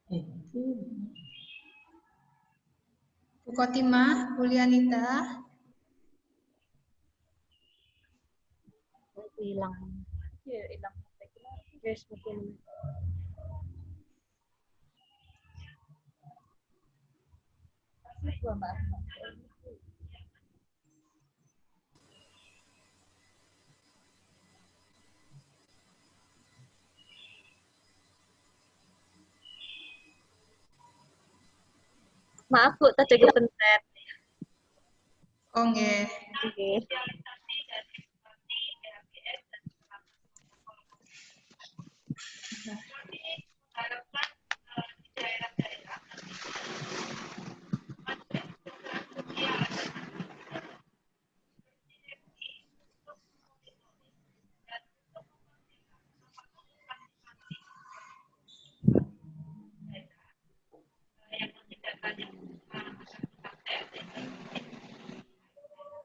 Bu Kotimah, Bu Lianita. Hilang. Ya, hilang. Guys, mungkin. Maaf Bu, tadi kepencet. Oh, nggih. Oke.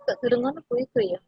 Kok durung ngono Bu itu ya?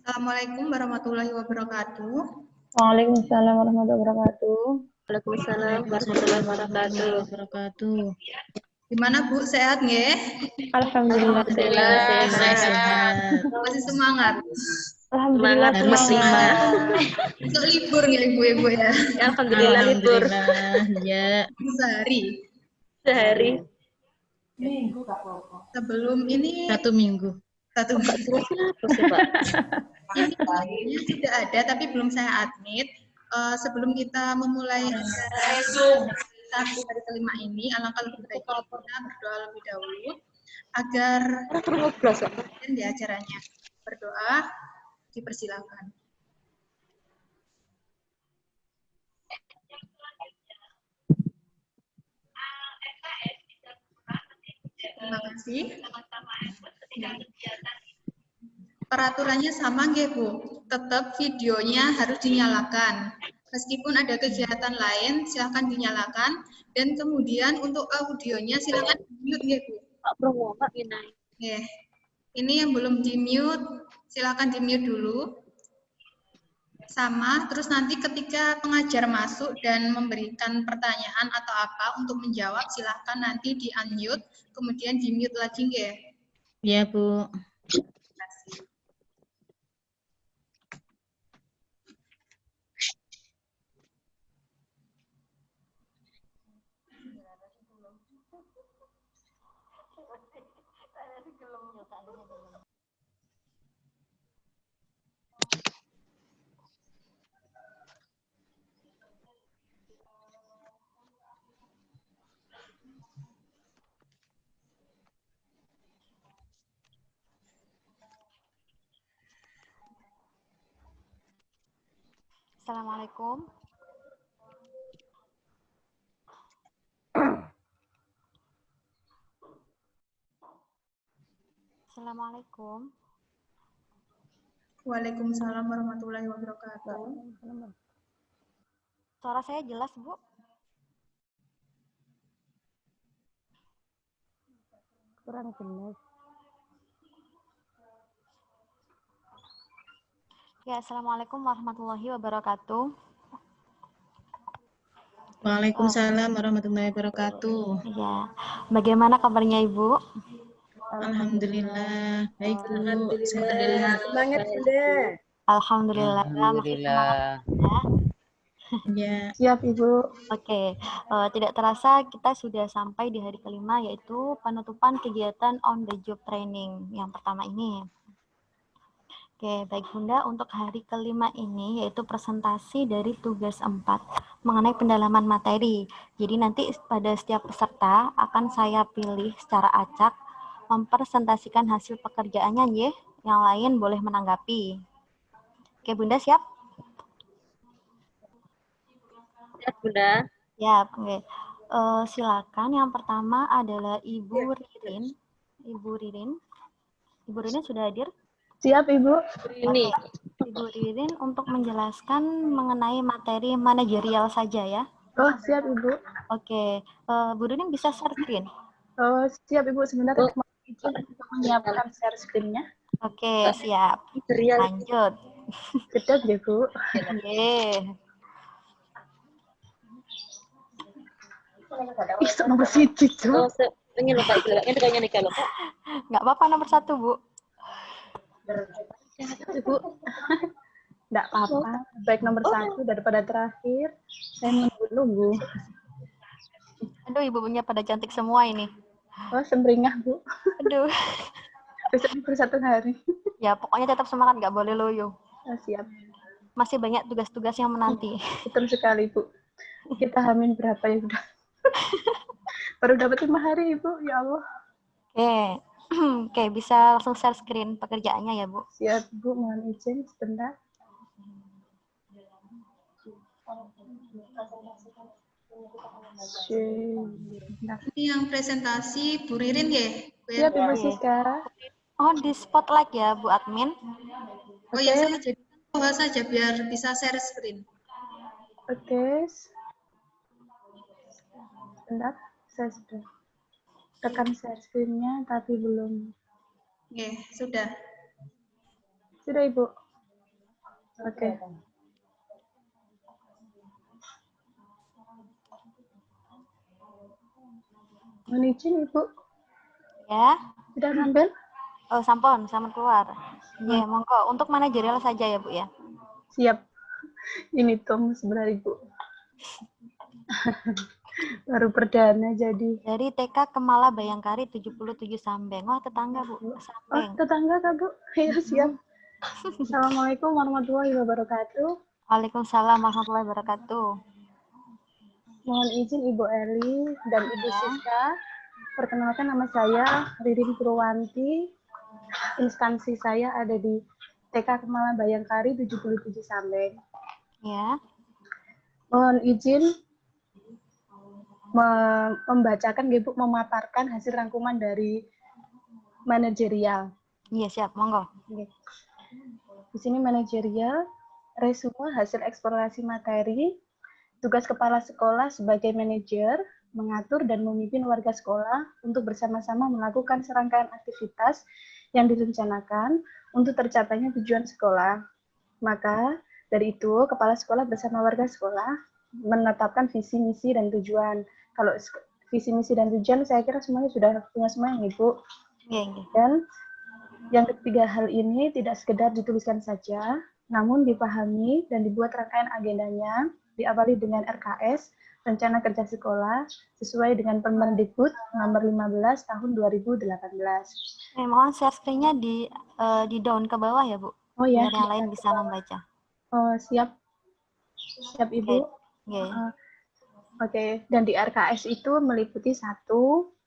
Assalamualaikum warahmatullahi wabarakatuh. Waalaikumsalam warahmatullahi wabarakatuh. Waalaikumsalam warahmatullahi wabarakatuh. Gimana Bu, sehat nggih? Alhamdulillah. Alhamdulillah sehat. Masih semangat? Alhamdulillah Semangat semangat. Besok libur nggih Ibu-ibu ya? Ya, alhamdulillah libur Ya. Sehari. sehari. Sebelum ini Satu minggu. satu Kak minggu. siapa sih Pak? Ini sudah ada tapi belum saya admit. Sebelum kita memulai satu hari kelima ini, alangkah lebih baiknya kita berdoa lebih dahulu agar Terus ngoblos Pak. di acaranya. Berdoa, dipersilakan. Terima kasih. Peraturannya sama nggih Bu, tetap videonya harus dinyalakan. Meskipun ada kegiatan lain, silakan dinyalakan. Dan kemudian untuk audionya silakan di-mute nggih Bu. Pak Promo, Pak Inai. Nggih. Ini yang belum di-mute, silakan di-mute dulu. Sama, terus nanti ketika pengajar masuk dan memberikan pertanyaan atau apa untuk menjawab, silakan nanti di-unmute, kemudian di-mute lagi nggih. Ya, Bu. Assalamualaikum. Assalamualaikum. Waalaikumsalam warahmatullahi wabarakatuh. Suara saya jelas, Bu? Kurang jelas. Ya, Assalamualaikum warahmatullahi wabarakatuh. Waalaikumsalam warahmatullahi wabarakatuh. Ya, bagaimana kabarnya Ibu? Alhamdulillah. Baik, Bu. Alhamdulillah. Semangat, Bunda. Alhamdulillah, masih semangat ya. Ya. Siap, Ibu. Oke, tidak terasa kita sudah sampai di hari kelima, yaitu penutupan kegiatan on the job training yang pertama ini. Oke, baik Bunda, untuk hari kelima ini yaitu presentasi dari tugas 4 mengenai pendalaman materi. Jadi nanti pada setiap peserta akan saya pilih secara acak mempresentasikan hasil pekerjaannya, ya. Yang lain boleh menanggapi. Oke, Bunda siap? Ya, Bunda. Ya, oke. Silakan. Yang pertama adalah Ibu Ririn. Ibu Ririn sudah hadir? Siap, Ibu. Ini. Oke. Ibu Ririn untuk menjelaskan mengenai materi manajerial saja ya. Oh, siap, Ibu. Oke. Bu Ririn bisa share screen? Oh, siap, Ibu. Sebentar, Oh. mohon izin untuk menyiapkan share screen-nya. Oke, siap. Lanjut. Kedap ya, Bu. Oke. Itu nomor siji, Oh, Cuk. ini loh Kak, ini kayaknya nih kalau Kak. Nggak apa-apa nomor 1, Bu. Ibu. Nggak apa-apa. Baik nomor 1 daripada terakhir. Saya menunggu-nunggu. Aduh, ibu-ibunya pada cantik semua ini. Oh, semringah, Bu. Aduh. Besok libur 1 hari. Ya, pokoknya tetap semangat, nggak boleh loyo. Oh, siap. Masih banyak tugas-tugas yang menanti. Betul sekali, Bu. Kita hamin berapa ya udah? Baru dapat 5 hari, Ibu. Ya Allah. Oke. Oke, bisa langsung share screen pekerjaannya ya, Bu. Siap, Bu. Mohon izin sebentar. Sebentar. Ini yang presentasi Bu Ririn ya? Bu ya? Siap, Ibu Siska. Oh, di spotlight ya, Bu Admin. Oh ya, saya jadi bawah saja biar bisa share screen. Oke. Sebentar, saya sudah tekan share screen-nya, tapi belum. Oke, sudah. Sudah, Ibu. Oke. Mohon izin, Ibu. Ya. Sudah ngambil? Oh, sampun keluar. Ya, monggo. Untuk manajerial saja ya, Bu ya. Siap. Ini Tom sebenarnya, Ibu. Baru perdana jadi. Dari TK Kemala Bayangkari 77 Sambeng. Wah, tetangga, Bu. Oh, Sambeng. tetangga, Kak, Bu? Iya, siap. Assalamualaikum warahmatullahi wabarakatuh. Waalaikumsalam warahmatullahi wabarakatuh. Mohon izin Ibu Eli dan Ibu Siska. Perkenalkan, nama saya Ririn Purwanti. Instansi saya ada di TK Kemala Bayangkari 77 Sambeng. Ya. Mohon izin membacakan, Ibu, memaparkan hasil rangkuman dari manajerial. Iya, siap. Monggo. Oke. Di sini manajerial, resume hasil eksplorasi materi, tugas kepala sekolah sebagai manajer, mengatur dan memimpin warga sekolah untuk bersama-sama melakukan serangkaian aktivitas yang direncanakan untuk tercapainya tujuan sekolah. Maka dari itu, kepala sekolah bersama warga sekolah menetapkan visi, misi, dan tujuan. Kalau visi, misi, dan tujuan saya kira semuanya sudah punya semua, Ibu. Iya. Dan yang ketiga hal ini tidak sekedar dituliskan saja, namun dipahami dan dibuat rangkaian agendanya, diawali dengan RKS, Rencana Kerja Sekolah, sesuai dengan Permendikbud nomor 15 tahun 2018. Mohon share screen-nya di down ke bawah ya, Bu. Oh ya. Biar yang lain bisa membaca. Oh, siap. Siap, Ibu. Oke. Dan di RKS itu meliputi 1,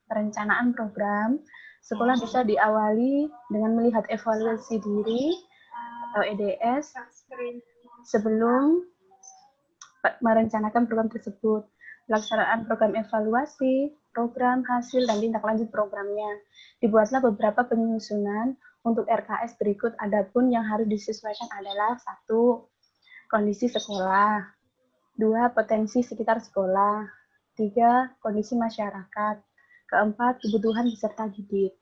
perencanaan program. Sekolah bisa diawali dengan melihat evaluasi diri atau EDS sebelum merencanakan program tersebut. Pelaksanaan program evaluasi, program, hasil, dan tindak lanjut programnya. Dibuatlah beberapa penyusunan untuk RKS berikut. Adapun yang harus disesuaikan adalah 1, kondisi sekolah, 2, potensi sekitar sekolah, 3, kondisi masyarakat, 4, kebutuhan peserta didik.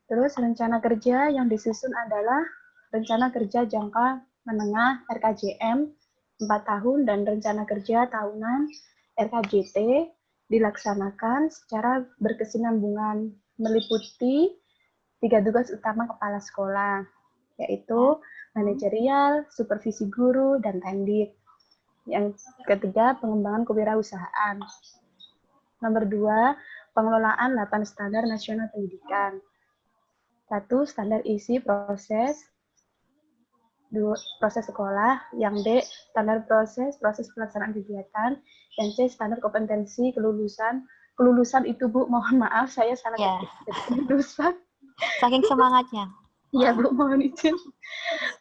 Terus rencana kerja yang disusun adalah rencana kerja jangka menengah RKJM 4 tahun dan rencana kerja tahunan RKJT dilaksanakan secara berkesinambungan meliputi 3 tugas utama kepala sekolah, yaitu manajerial, supervisi guru, dan tendik. Yang ketiga, pengembangan kewirausahaan. Nomor 2, pengelolaan 8 standar nasional pendidikan. 1, standar isi proses sekolah. Yang D, standar proses pelaksanaan kegiatan. Yang C, standar kompetensi kelulusan. Kelulusan itu, Bu, mohon maaf, saya salah ketik. Kelulusan. Saking semangatnya. Iya, Bu, mohon izin.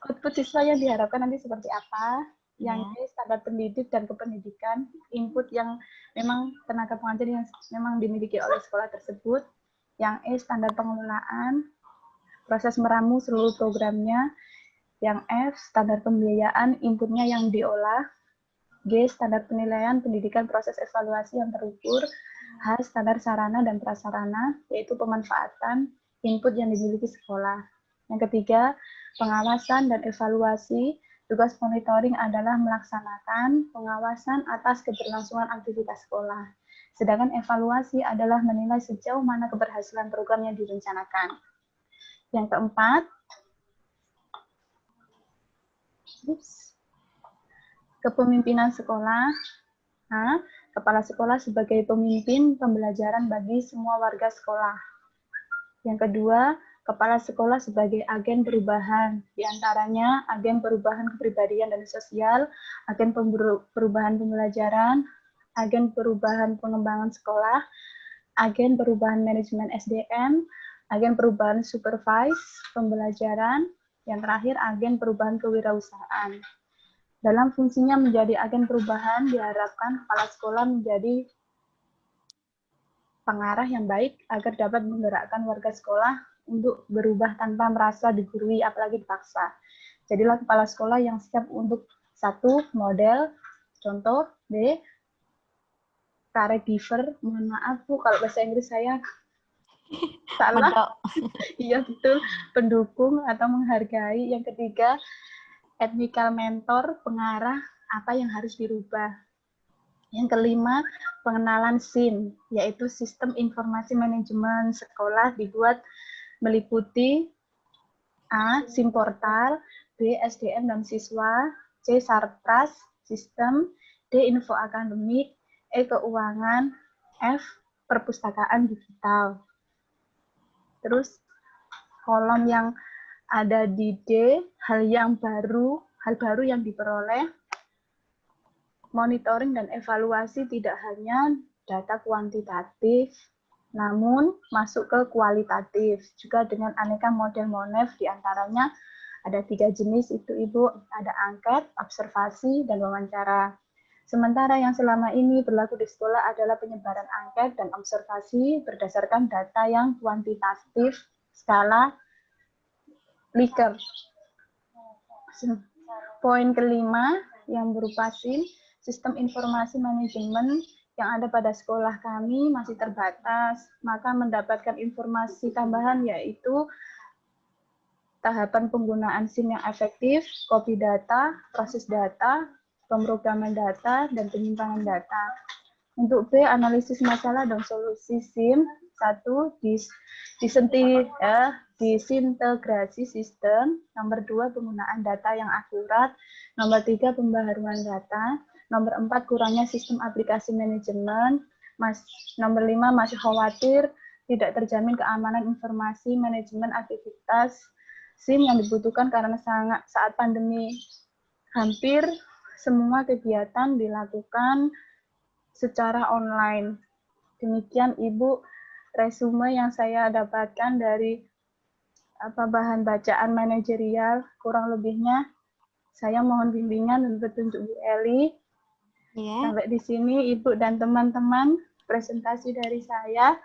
Output siswa yang diharapkan nanti seperti apa? Yang D, standar pendidik dan kependidikan. Input yang memang tenaga pengajar yang memang dimiliki oleh sekolah tersebut. Yang E, standar pengelolaan. Proses meramu seluruh programnya. Yang F, standar pembiayaan, inputnya yang diolah. G, standar penilaian, pendidikan, proses evaluasi yang terukur. H, standar sarana dan prasarana, yaitu pemanfaatan input yang dimiliki sekolah. Yang ketiga, pengawasan dan evaluasi. Tugas monitoring adalah melaksanakan pengawasan atas keberlangsungan aktivitas sekolah. Sedangkan evaluasi adalah menilai sejauh mana keberhasilan program yang direncanakan. Yang keempat, kepemimpinan sekolah. Nah, kepala sekolah sebagai pemimpin pembelajaran bagi semua warga sekolah. Yang kedua, kepala sekolah sebagai agen perubahan, diantaranya agen perubahan kepribadian dan sosial, agen perubahan pembelajaran, agen perubahan pengembangan sekolah, agen perubahan manajemen SDM, agen perubahan supervise pembelajaran, yang terakhir agen perubahan kewirausahaan. Dalam fungsinya menjadi agen perubahan, diharapkan kepala sekolah menjadi pengarah yang baik agar dapat menggerakkan warga sekolah untuk berubah tanpa merasa digurui, apalagi dipaksa. Jadilah kepala sekolah yang siap untuk 1. Model, contoh. B. Caregiver, mohon maaf Bu, kalau bahasa Inggris saya salah. Iya betul, pendukung atau menghargai. Yang ketiga, ethical mentor, pengarah apa yang harus dirubah. Yang kelima, pengenalan SIM, yaitu Sistem Informasi Manajemen Sekolah, dibuat meliputi A. SIM Portal, B. SDM dan Siswa, C. Sarpras, Sistem, D. Info Akademik, E. Keuangan, F. Perpustakaan Digital. Terus, kolom yang ada di D, hal baru yang diperoleh. Monitoring dan evaluasi tidak hanya data kuantitatif, namun masuk ke kualitatif, juga dengan aneka model MONEF, diantaranya ada 3 jenis itu Ibu, ada angket, observasi, dan wawancara. Sementara yang selama ini berlaku di sekolah adalah penyebaran angket dan observasi berdasarkan data yang kuantitatif, skala Likert. Poin kelima yang berupa SIM, Sistem Informasi Manajemen yang ada pada sekolah kami masih terbatas, maka mendapatkan informasi tambahan yaitu tahapan penggunaan SIM yang efektif, copy data, proses data, pemrograman data, dan penyimpanan data. Untuk B, analisis masalah dan solusi SIM. 1, disintegrasi sistem. Nomor 2, penggunaan data yang akurat. Nomor 3, pembaharuan data. Nomor 4, kurangnya sistem aplikasi manajemen. Nomor 5, masih khawatir tidak terjamin keamanan informasi manajemen aktivitas SIM yang dibutuhkan karena saat pandemi hampir semua kegiatan dilakukan secara online. Demikian Ibu resume yang saya dapatkan dari bahan bacaan manajerial, kurang lebihnya saya mohon bimbingan dan petunjuk Bu Eli. Sampai di sini Ibu dan teman-teman presentasi dari saya.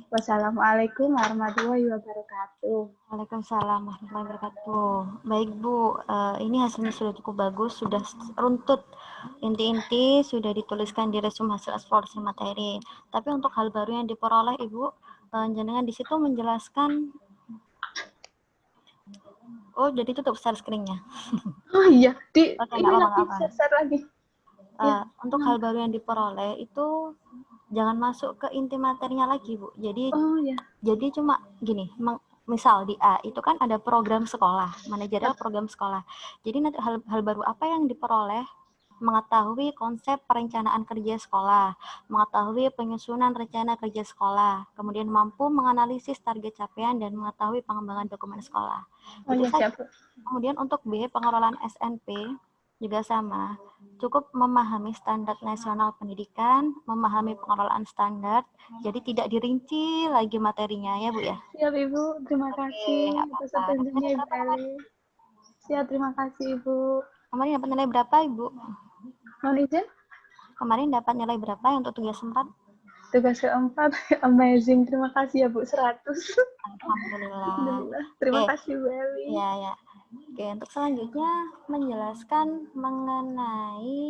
Wassalamualaikum warahmatullahi wabarakatuh. Waalaikumsalam warahmatullahi wabarakatuh. Baik Bu, ini hasilnya sudah cukup bagus, sudah runtut, inti-inti sudah dituliskan di resume hasil eksplorasi materi. Tapi untuk hal baru yang diperoleh Ibu, jenengan di situ menjelaskan. Oh, jadi tutup share screen-nya. Oh iya, ini apa-apa. share lagi. Untuk hal baru yang diperoleh itu jangan masuk ke inti materinya lagi Bu. Jadi jadi cuma gini, misal di A itu kan ada program sekolah, manajerial program sekolah. Jadi nanti hal baru apa yang diperoleh? Mengetahui konsep perencanaan kerja sekolah, mengetahui penyusunan rencana kerja sekolah, kemudian mampu menganalisis target capaian dan mengetahui pengembangan dokumen sekolah. Oh Itu ya, saja. siap. Kemudian untuk B, pengelolaan SNP juga sama. Cukup memahami standar nasional pendidikan, memahami pengelolaan standar, jadi tidak dirinci lagi materinya ya Bu ya. Siap Ibu, terima kasih nggak atas apa-apa. atensinya Ibu Eli. Siap, terima kasih Ibu. Kemarin dapat nilai berapa Ibu? Mohon izin, Kemarin dapat nilai berapa untuk tugas 4? tugas keempat, amazing, terima kasih ya Bu, 100. Alhamdulillah. Alhamdulillah. Terima Oke. kasih Bu Eli. Ya, ya. Oke, untuk selanjutnya menjelaskan mengenai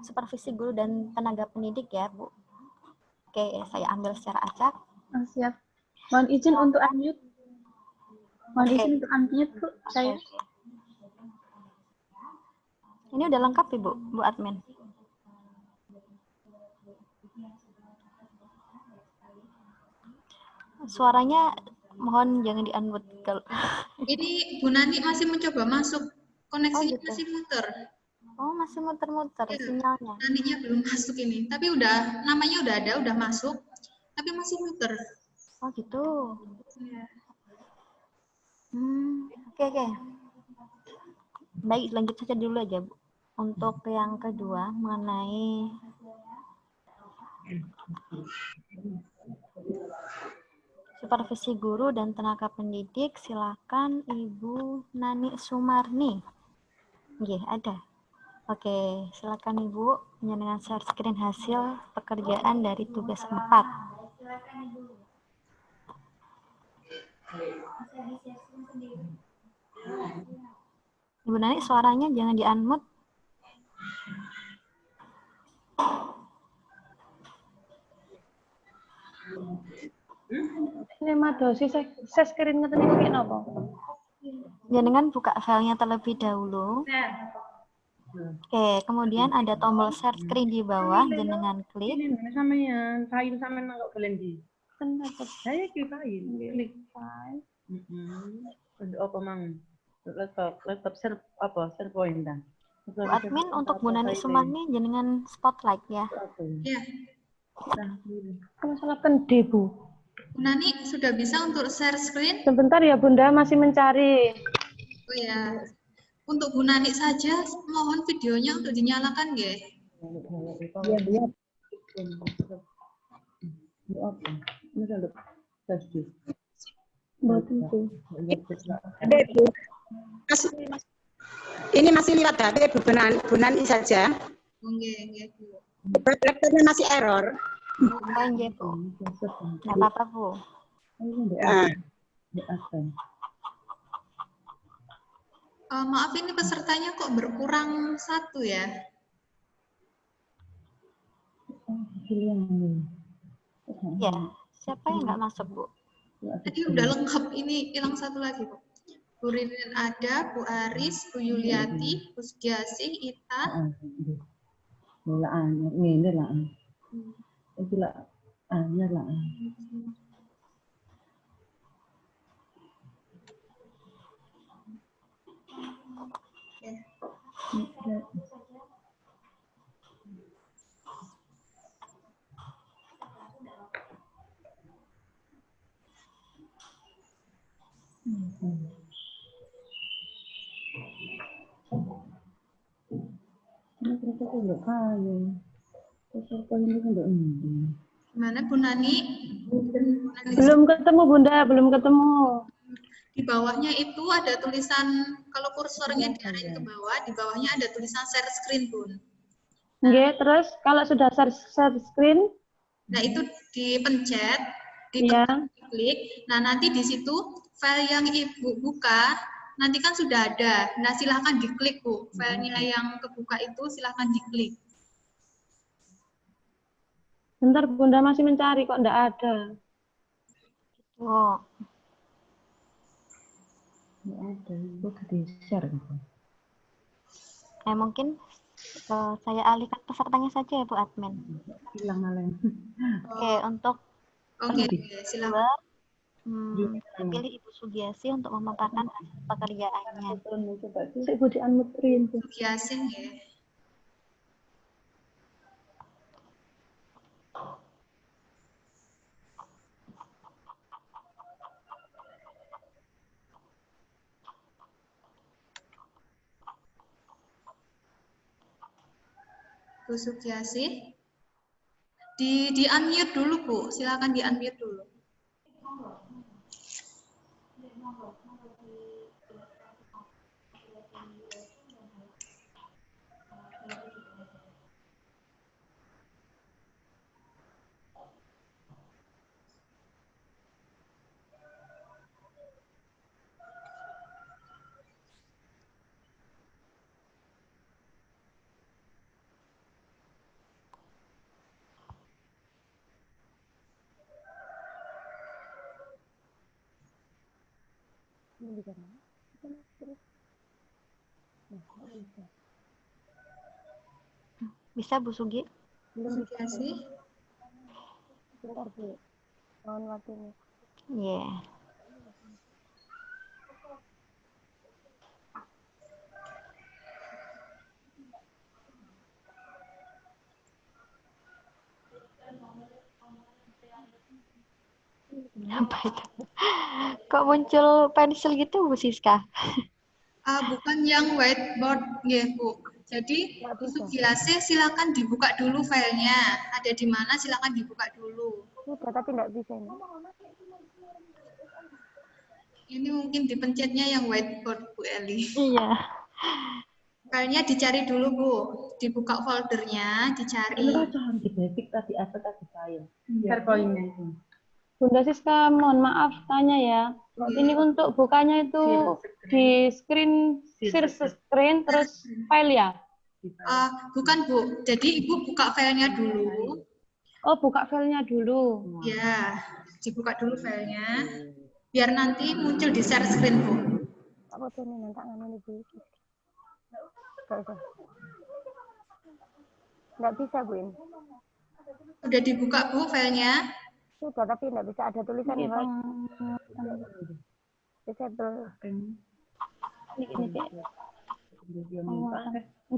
supervisi guru dan tenaga pendidik ya, Bu. Oke, saya ambil secara acak. Oh, siap. Mohon izin untuk unmute. Mohon Oke. izin untuk unmute Bu, saya. Ini udah lengkap Ibu, Bu admin. Suaranya mohon jangan di-unmute kalau. Ini Bu Nani masih mencoba masuk, koneksinya gitu. masih muter. Oh, masih muter-muter Iya. sinyalnya. Naninya belum masuk ini, tapi namanya udah ada, udah masuk, tapi masih muter. Oh, gitu. Iya. Oke. Baik, lanjut saja dulu aja, Bu. Untuk yang kedua, mengenai supervisi guru dan tenaga pendidik, silakan Ibu Nani Sumarni. Oke, ada. Oke, silakan Ibu, dengan share screen hasil pekerjaan dari tugas 4. Ibu Nani, suaranya jangan di-unmute. Ini madosi saya screen ngeten niku piye napa? Jangan buka filenya terlebih dahulu. Oke, kemudian ada tombol share screen di bawah, jenengan klik. Ini sampeyan, file sampeyan nang kok Glendi. Kenapa? Saya klik file, klik. File. Untuk apa mang? Laptop share apa? Share point dah. Bu admin untuk Bu Nani Sumarni jenengan spotlight ya. Iya. Masalah D Bu. Bu Nani sudah bisa untuk share screen? Sebentar ya Bunda, masih mencari. Oh ya. Untuk Bu Nani saja, mohon videonya untuk dinyalakan ya. Iya, iya. Ini apa? Ini kalau tes di. Mboten Bu. Ini masih lewat HP Bu Nani saja. Oke, Bu. Laptopnya masih error. Oh, iya, Bu. Nggak apa-apa, Bu. Maaf, ini pesertanya kok berkurang 1 ya? Ya, siapa yang nggak masuk, Bu? Tadi udah lengkap, ini hilang 1 lagi, Bu. Bu Ririn ada, Bu Aris, Bu Yuliati, Bu Sugiasih, Ita. Ini lah. Itu lah. Ini lah. Gimana Bu Nani? Belum ketemu Bunda, belum ketemu. Di bawahnya itu ada tulisan, kalau kursornya diarahin ke bawah, di bawahnya ada tulisan share screen, Bun. Nggih, terus kalau sudah share screen, Nah, itu dipencet, ya. diklik. Nah, nanti di situ file yang Ibu buka, nanti kan sudah ada. Nah, silahkan diklik, Bu. Filenya yang kebuka itu silahkan diklik. Bentar Bunda masih mencari kok enggak ada. Oh, Ada, itu di share gitu. mungkin saya alihkan pesertanya saja ya, Bu admin. Hilang malah. Oke, untuk Oke, silakan. Kita pilih Ibu Sugiasi untuk memaparkan hasil pekerjaannya. Sik Bu dianmutrin. Sugiasi nggih. Bu Sugiasi. Di unmute dulu, Bu. Silakan di unmute dulu. Bisa Bu Sugi? Sugiasi. Bentar Bu. Mohon waktunya. Iya. Apa itu? Kok muncul pensil gitu Bu Siska? Bukan yang whiteboard, nggih, Bu. Jadi, Bu Sugiasi silakan dibuka dulu filenya. Ada di mana silakan dibuka dulu. Sudah, tapi nggak bisa ini. Ini mungkin dipencetnya yang whiteboard, Bu Eli. Iya. Filenya dicari dulu, Bu. Dibuka foldernya, dicari. Di basic tadi apa tadi saya? SharePoint-nya itu. Bunda Siska, mohon maaf tanya ya. Ini untuk bukanya itu di share screen terus file ya? Bukan, Bu. Jadi, Ibu buka filenya dulu. Oh, buka filenya dulu. Ya, dibuka dulu filenya. Biar nanti muncul di share screen, Bu. Apa tuh ini tangan ini Bu? Nggak bisa Bu ini. Udah dibuka, Bu, filenya. Sudah, tapi nggak bisa ada tulisan ya, Pak. Disable. Ini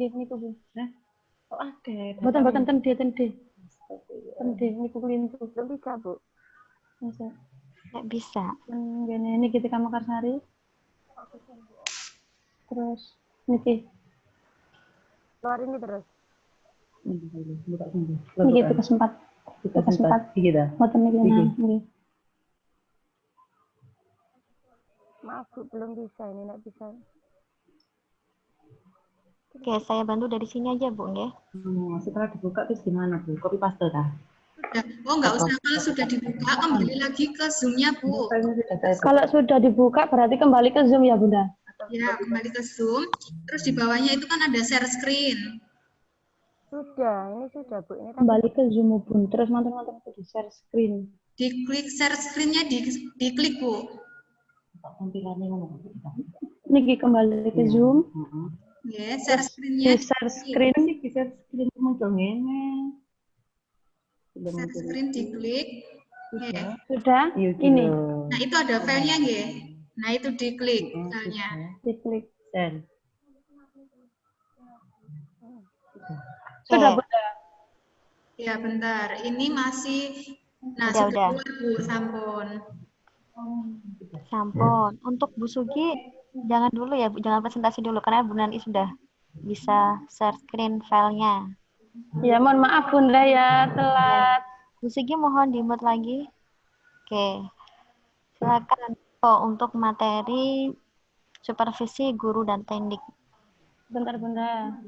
ini Bu. Oh, ada. Boten tende. Tende ini kukulin tuh. Belum bisa, Bu. Bisa. Nggak bisa. Ini kita Kamar Karsari. Terus niki. Keluar ini terus. Ini kita sempat. Boten niki. Nggih. Maaf Bu, belum bisa ini, nggak bisa. Oke, saya bantu dari sini aja Bu, nggih. Setelah dibuka terus gimana Bu? Copy paste kah? Oh, nggak usah. Kalau sudah dibuka, kembali lagi ke Zoom-nya, Bu. Kalau sudah dibuka, berarti kembali ke Zoom ya, Bunda? Ya, kembali ke Zoom. Terus di bawahnya itu kan ada share screen. Sudah, ini sudah, Bu. Ini kembali ke Zoom, Bun. Terus nonton di share screen. Diklik share screen-nya, diklik, Bu. Ini kembali ke Zoom. Ya, share screen-nya. Share screen. Share screen muncul ngene. Share screen diklik. Ya. Sudah? Ini. Nah, itu ada filenya, nggih. Nah, itu diklik filenya. Diklik. Share. Sudah, Bunda. Ya, bentar. Ini masih. Nah, Udah. keluar, Bu, sampun. Sampun. Untuk Bu Sugi, jangan dulu ya Bu, jangan presentasi dulu karena Bu Nani sudah bisa share screen filenya. Ya, mohon maaf Bunda ya, telat. Bu Sugi mohon di-mute lagi. Oke. Silakan untuk materi supervisi guru dan teknik. Bentar Bunda.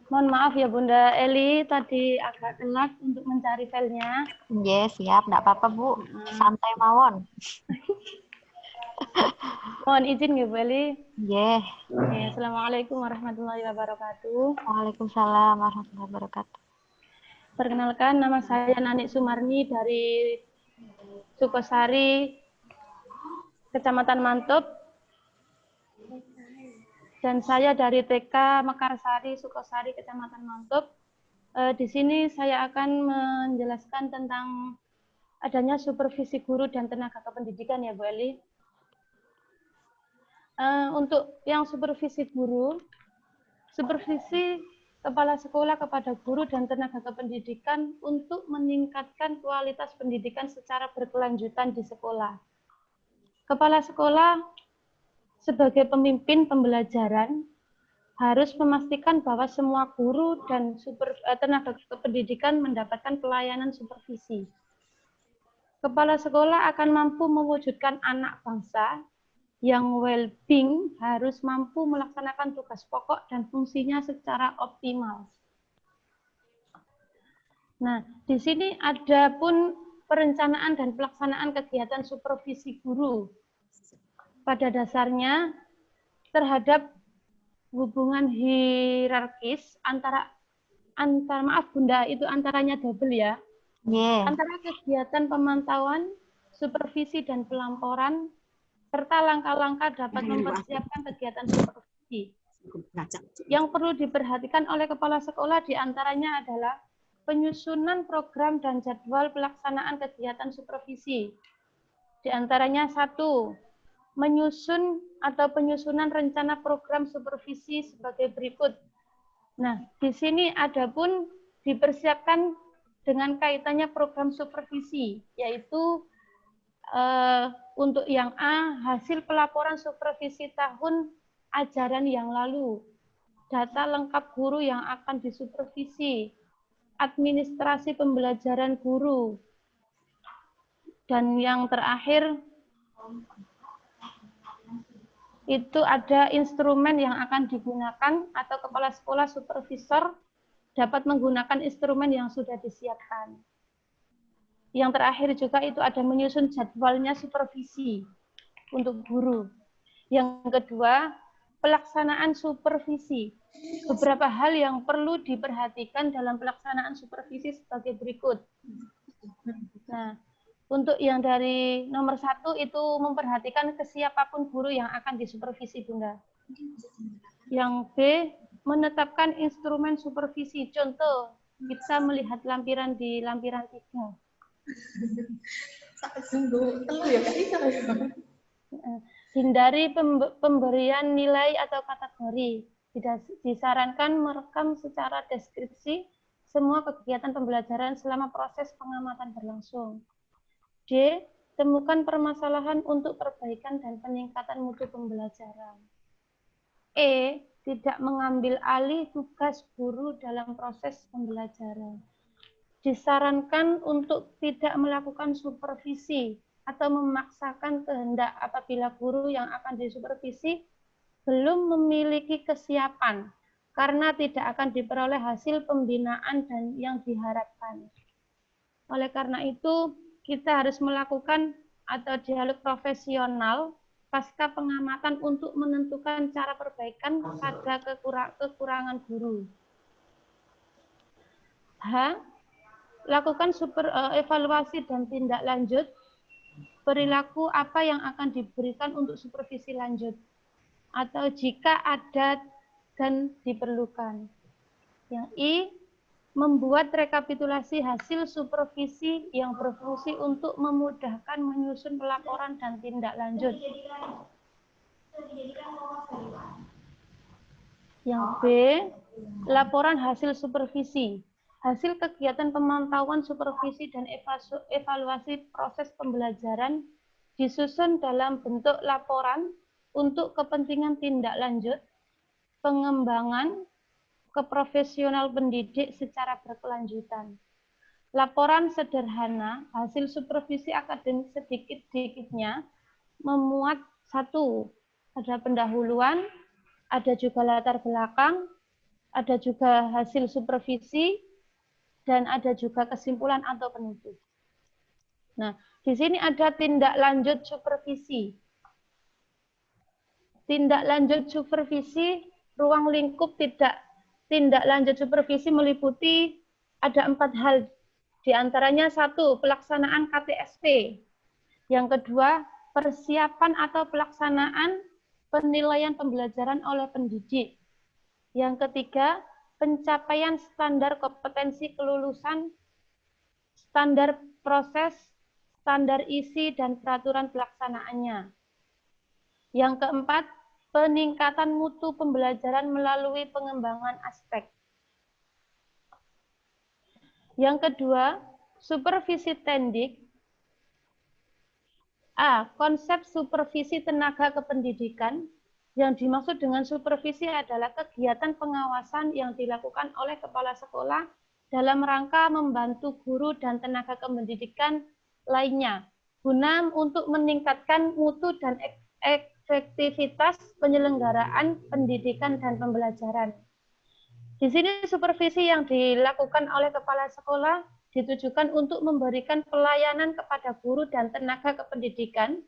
Mohon maaf ya Bunda Eli, tadi agak telat untuk mencari filenya. Yes, siap, enggak apa-apa Bu. Santai mawon. Mohon izin ya Bu Eli. Yeah. Assalamualaikum warahmatullahi wabarakatuh. Waalaikumsalam warahmatullahi wabarakatuh. Perkenalkan, nama saya Nanik Sumarni dari Sukosari, Kecamatan Mantub. Dan saya dari TK Mekarsari, Sukosari, Kecamatan Mantub. Di sini saya akan menjelaskan tentang adanya supervisi guru dan tenaga kependidikan ya Bu Eli. Untuk yang supervisi guru, supervisi kepala sekolah kepada guru dan tenaga kependidikan untuk meningkatkan kualitas pendidikan secara berkelanjutan di sekolah. Kepala sekolah sebagai pemimpin pembelajaran harus memastikan bahwa semua guru dan tenaga kependidikan mendapatkan pelayanan supervisi. Kepala sekolah akan mampu mewujudkan anak bangsa yang well-being, harus mampu melaksanakan tugas pokok dan fungsinya secara optimal. Nah, di sini ada pun perencanaan dan pelaksanaan kegiatan supervisi guru. Pada dasarnya, terhadap hubungan hierarkis antara maaf Bunda, itu antaranya double ya. Yeah. Antara kegiatan pemantauan, supervisi dan pelamporan serta langkah-langkah dapat mempersiapkan kegiatan supervisi. Yang perlu diperhatikan oleh kepala sekolah diantaranya adalah penyusunan program dan jadwal pelaksanaan kegiatan supervisi. Di antaranya 1, menyusun atau penyusunan rencana program supervisi sebagai berikut. Nah, di sini ada pun dipersiapkan dengan kaitannya program supervisi, yaitu untuk yang A, hasil pelaporan supervisi tahun ajaran yang lalu, data lengkap guru yang akan disupervisi, administrasi pembelajaran guru, dan yang terakhir itu ada instrumen yang akan digunakan atau kepala sekolah supervisor dapat menggunakan instrumen yang sudah disiapkan. Yang terakhir juga itu ada menyusun jadwalnya supervisi untuk guru. Yang kedua, pelaksanaan supervisi. Beberapa hal yang perlu diperhatikan dalam pelaksanaan supervisi sebagai berikut. Nah, untuk yang dari nomor 1 itu memperhatikan kesiapapun guru yang akan disupervisi, Bunda. Yang B, menetapkan instrumen supervisi. Contoh, kita melihat lampiran di lampiran 3. Hindari pemberian nilai atau kategori. Disarankan merekam secara deskripsi semua kegiatan pembelajaran selama proses pengamatan berlangsung. D. Temukan permasalahan untuk perbaikan dan peningkatan mutu pembelajaran. E. Tidak mengambil alih tugas guru dalam proses pembelajaran. Disarankan untuk tidak melakukan supervisi atau memaksakan kehendak apabila guru yang akan disupervisi belum memiliki kesiapan karena tidak akan diperoleh hasil pembinaan dan yang diharapkan. Oleh karena itu, kita harus melakukan atau dialog profesional pasca pengamatan untuk menentukan cara perbaikan pada kekurangan guru. H. Lakukan evaluasi dan tindak lanjut perilaku apa yang akan diberikan untuk supervisi lanjut atau jika ada dan diperlukan. Yang I, membuat rekapitulasi hasil supervisi yang berfungsi untuk memudahkan menyusun pelaporan dan tindak lanjut. Yang B, laporan hasil supervisi. Hasil kegiatan pemantauan, supervisi, dan evaluasi proses pembelajaran disusun dalam bentuk laporan untuk kepentingan tindak lanjut, pengembangan, keprofesional pendidik secara berkelanjutan. Laporan sederhana, hasil supervisi akademik sedikit-sedikitnya memuat 1, ada pendahuluan, ada juga latar belakang, ada juga hasil supervisi, dan ada juga kesimpulan atau penutup. Nah, di sini ada tindak lanjut supervisi. Tindak lanjut supervisi, ruang lingkup tindak lanjut supervisi meliputi ada 4 hal. Di antaranya 1, pelaksanaan KTSP. Yang kedua, persiapan atau pelaksanaan penilaian pembelajaran oleh pendidik. Yang ketiga, pencapaian standar kompetensi kelulusan, standar proses, standar isi, dan peraturan pelaksanaannya. Yang keempat, peningkatan mutu pembelajaran melalui pengembangan aspek. Yang kedua, supervisi tendik. A. Konsep supervisi tenaga kependidikan. Yang dimaksud dengan supervisi adalah kegiatan pengawasan yang dilakukan oleh kepala sekolah dalam rangka membantu guru dan tenaga kependidikan lainnya, guna untuk meningkatkan mutu dan efektivitas penyelenggaraan pendidikan dan pembelajaran. Di sini supervisi yang dilakukan oleh kepala sekolah ditujukan untuk memberikan pelayanan kepada guru dan tenaga kependidikan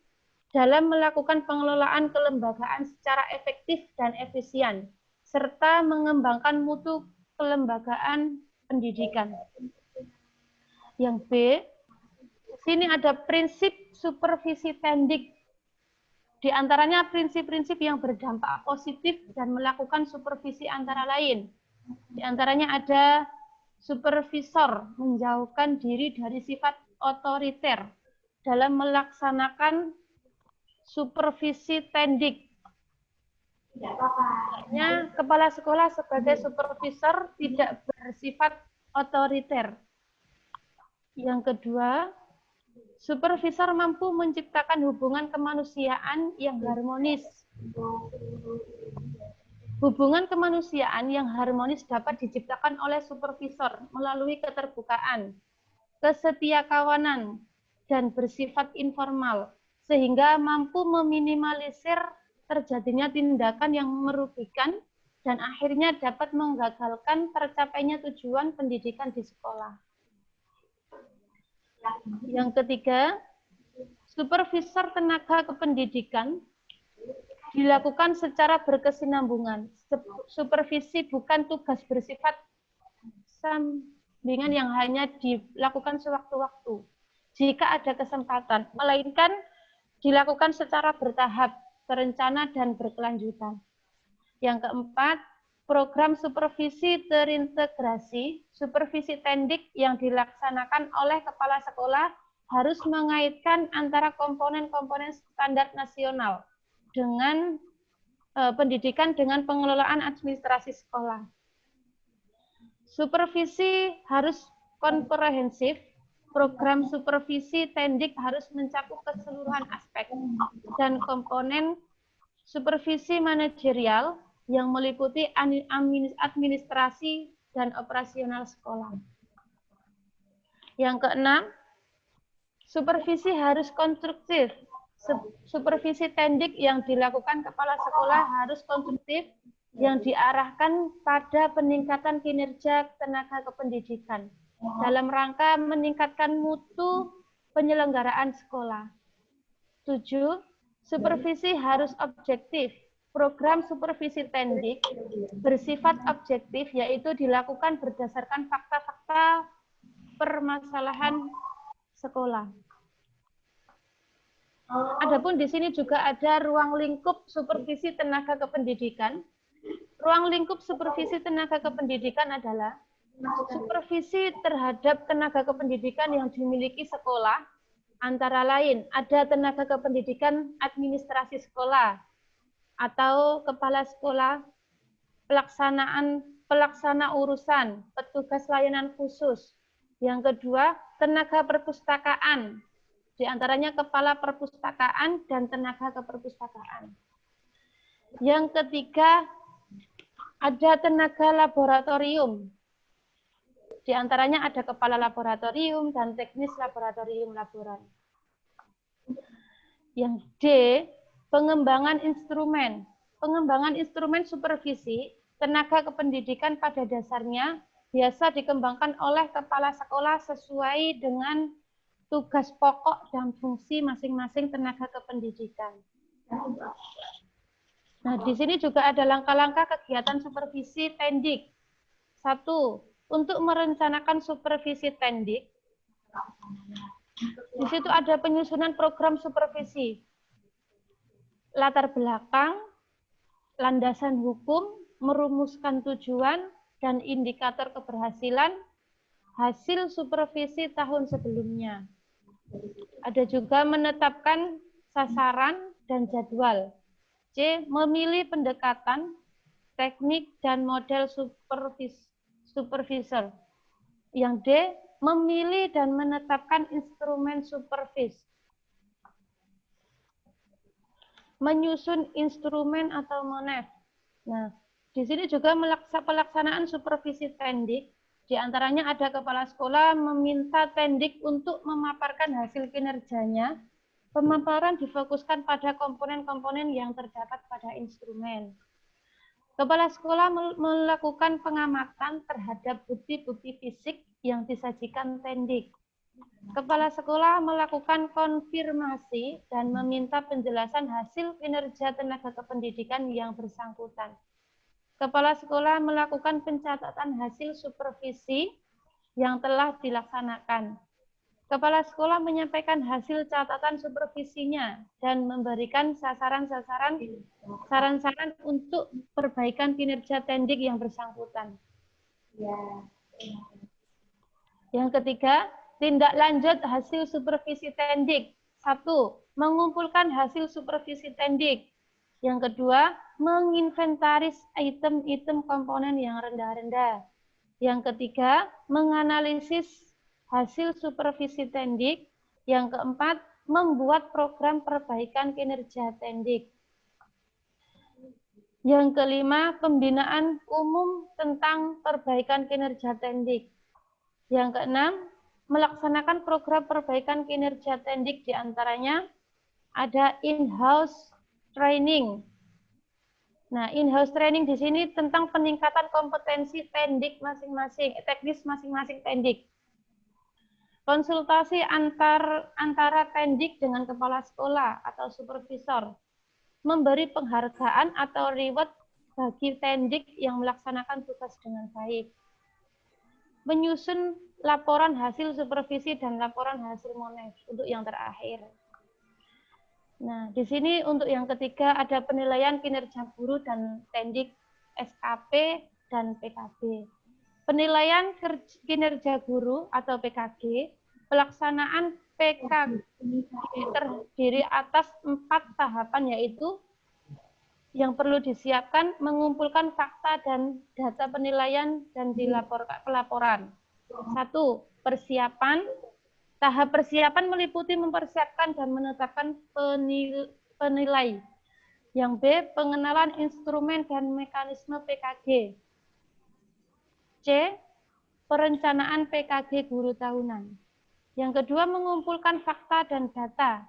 dalam melakukan pengelolaan kelembagaan secara efektif dan efisien, serta mengembangkan mutu kelembagaan pendidikan. Yang B, di sini ada prinsip supervisi tendik. Di antaranya prinsip-prinsip yang berdampak positif dan melakukan supervisi antara lain. Di antaranya ada supervisor menjauhkan diri dari sifat otoriter dalam melaksanakan supervisi tendik. Artinya, kepala sekolah sebagai supervisor tidak bersifat otoriter. Yang kedua, supervisor mampu menciptakan hubungan kemanusiaan yang harmonis. Hubungan kemanusiaan yang harmonis dapat diciptakan oleh supervisor melalui keterbukaan, kesetiakawanan, dan bersifat informal, sehingga mampu meminimalisir terjadinya tindakan yang merugikan dan akhirnya dapat menggagalkan tercapainya tujuan pendidikan di sekolah. Yang ketiga, supervisor tenaga kependidikan dilakukan secara berkesinambungan. Supervisi bukan tugas bersifat sampingan yang hanya dilakukan sewaktu-waktu jika ada kesempatan, melainkan dilakukan secara bertahap, terencana, dan berkelanjutan. Yang keempat, program supervisi terintegrasi, supervisi tendik yang dilaksanakan oleh kepala sekolah harus mengaitkan antara komponen-komponen standar nasional dengan pendidikan dengan pengelolaan administrasi sekolah. Supervisi harus komprehensif. Program supervisi tendik harus mencakup keseluruhan aspek dan komponen supervisi manajerial yang meliputi administrasi dan operasional sekolah. Yang keenam, supervisi harus konstruktif. Supervisi tendik yang dilakukan kepala sekolah harus konstruktif yang diarahkan pada peningkatan kinerja tenaga kependidikan dalam rangka meningkatkan mutu penyelenggaraan sekolah. 7. Supervisi harus objektif. Program supervisi tendik bersifat objektif, yaitu dilakukan berdasarkan fakta-fakta permasalahan sekolah. Adapun di sini juga ada ruang lingkup supervisi tenaga kependidikan. Ruang lingkup supervisi tenaga kependidikan adalah supervisi terhadap tenaga kependidikan yang dimiliki sekolah, antara lain ada tenaga kependidikan administrasi sekolah atau kepala sekolah, pelaksana urusan, petugas layanan khusus. Yang kedua, tenaga perpustakaan, di antaranya kepala perpustakaan dan tenaga keperpustakaan. Yang ketiga, ada tenaga laboratorium. Di antaranya ada kepala laboratorium dan teknis laboratorium laboran. Yang D, pengembangan instrumen. Pengembangan instrumen supervisi tenaga kependidikan pada dasarnya biasa dikembangkan oleh kepala sekolah sesuai dengan tugas pokok dan fungsi masing-masing tenaga kependidikan. Nah, di sini juga ada langkah-langkah kegiatan supervisi tendik. 1. Untuk merencanakan supervisi tendik, di situ ada penyusunan program supervisi, latar belakang, landasan hukum, merumuskan tujuan, dan indikator keberhasilan hasil supervisi tahun sebelumnya. Ada juga menetapkan sasaran dan jadwal. C. Memilih pendekatan, teknik, dan model supervisor. Yang D. Memilih dan menetapkan instrumen supervis. Menyusun instrumen atau monef. Nah, di sini juga pelaksanaan supervisi tendik. Di antaranya ada kepala sekolah meminta tendik untuk memaparkan hasil kinerjanya. Pemaparan difokuskan pada komponen-komponen yang terdapat pada instrumen. Kepala sekolah melakukan pengamatan terhadap bukti-bukti fisik yang disajikan tendik. Kepala sekolah melakukan konfirmasi dan meminta penjelasan hasil kinerja tenaga kependidikan yang bersangkutan. Kepala sekolah melakukan pencatatan hasil supervisi yang telah dilaksanakan. Kepala sekolah menyampaikan hasil catatan supervisinya dan memberikan saran-saran untuk perbaikan kinerja tendik yang bersangkutan. Yang ketiga, tindak lanjut hasil supervisi tendik. 1. Mengumpulkan hasil supervisi tendik. Yang kedua, menginventaris item-item komponen yang rendah-rendah. Yang ketiga, menganalisis hasil supervisi tendik. Yang keempat, membuat program perbaikan kinerja tendik. Yang kelima, pembinaan umum tentang perbaikan kinerja tendik. Yang keenam, melaksanakan program perbaikan kinerja tendik, diantaranya ada in-house training. Nah, in-house training di sini tentang peningkatan kompetensi tendik masing-masing, teknis masing-masing tendik. Konsultasi antara tendik dengan kepala sekolah atau supervisor. Memberi penghargaan atau reward bagi tendik yang melaksanakan tugas dengan baik. Menyusun laporan hasil supervisi dan laporan hasil monef untuk yang terakhir. Nah, di sini untuk yang ketiga ada penilaian kinerja guru dan tendik SKP dan PKG. Penilaian kinerja guru atau PKG, pelaksanaan PKG terdiri atas 4 tahapan, yaitu yang perlu disiapkan, mengumpulkan fakta dan data penilaian dan dilaporkan pelaporan. 1. Persiapan. Tahap persiapan meliputi mempersiapkan dan menetapkan penilai. Yang B. Pengenalan instrumen dan mekanisme PKG. C. Perencanaan PKG guru tahunan. Yang kedua, mengumpulkan fakta dan data.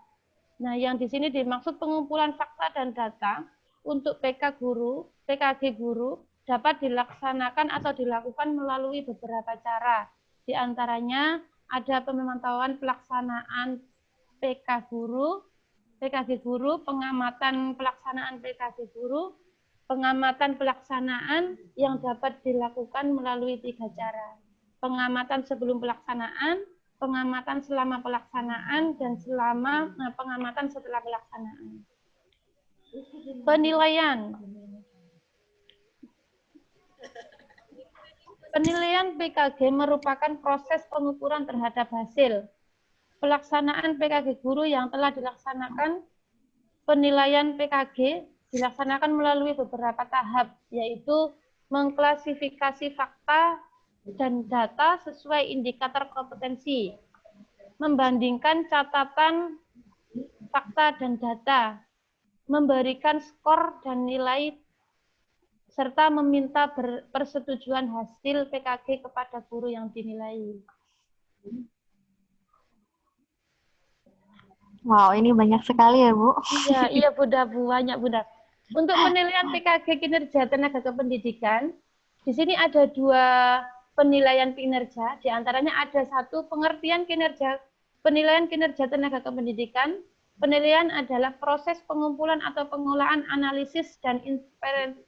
Nah, yang di sini dimaksud pengumpulan fakta dan data untuk PKG guru dapat dilaksanakan atau dilakukan melalui beberapa cara. Di antaranya ada pemantauan pelaksanaan PKG guru, pengamatan pelaksanaan PKG guru, pengamatan pelaksanaan yang dapat dilakukan melalui 3 cara. Pengamatan sebelum pelaksanaan, pengamatan selama pelaksanaan, dan pengamatan setelah pelaksanaan. Penilaian. Penilaian PKG merupakan proses pengukuran terhadap hasil pelaksanaan PKG guru yang telah dilaksanakan. Penilaian PKG dilaksanakan melalui beberapa tahap, yaitu mengklasifikasi fakta dan data sesuai indikator kompetensi, membandingkan catatan fakta dan data, memberikan skor dan nilai, serta meminta persetujuan hasil PKG kepada guru yang dinilai. Wow, ini banyak sekali ya, Bu. Iya, Bunda, banyak, Bunda. Untuk penilaian PKG kinerja tenaga kependidikan, di sini ada 2 penilaian kinerja, di antaranya ada 1 pengertian kinerja, penilaian kinerja tenaga kependidikan. Penilaian adalah proses pengumpulan atau pengolahan, analisis, dan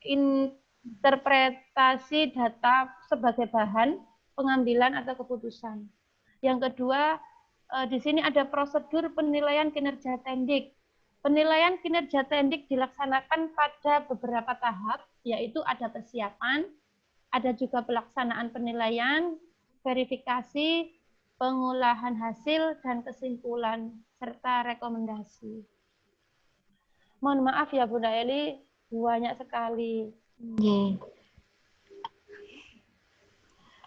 interpretasi data sebagai bahan pengambilan atau keputusan. Yang kedua, di sini ada prosedur penilaian kinerja tendik. Penilaian kinerja teknik dilaksanakan pada beberapa tahap, yaitu ada persiapan, ada juga pelaksanaan penilaian, verifikasi, pengolahan hasil, dan kesimpulan, serta rekomendasi. Mohon maaf ya Bunda Eli, banyak sekali. Nggih.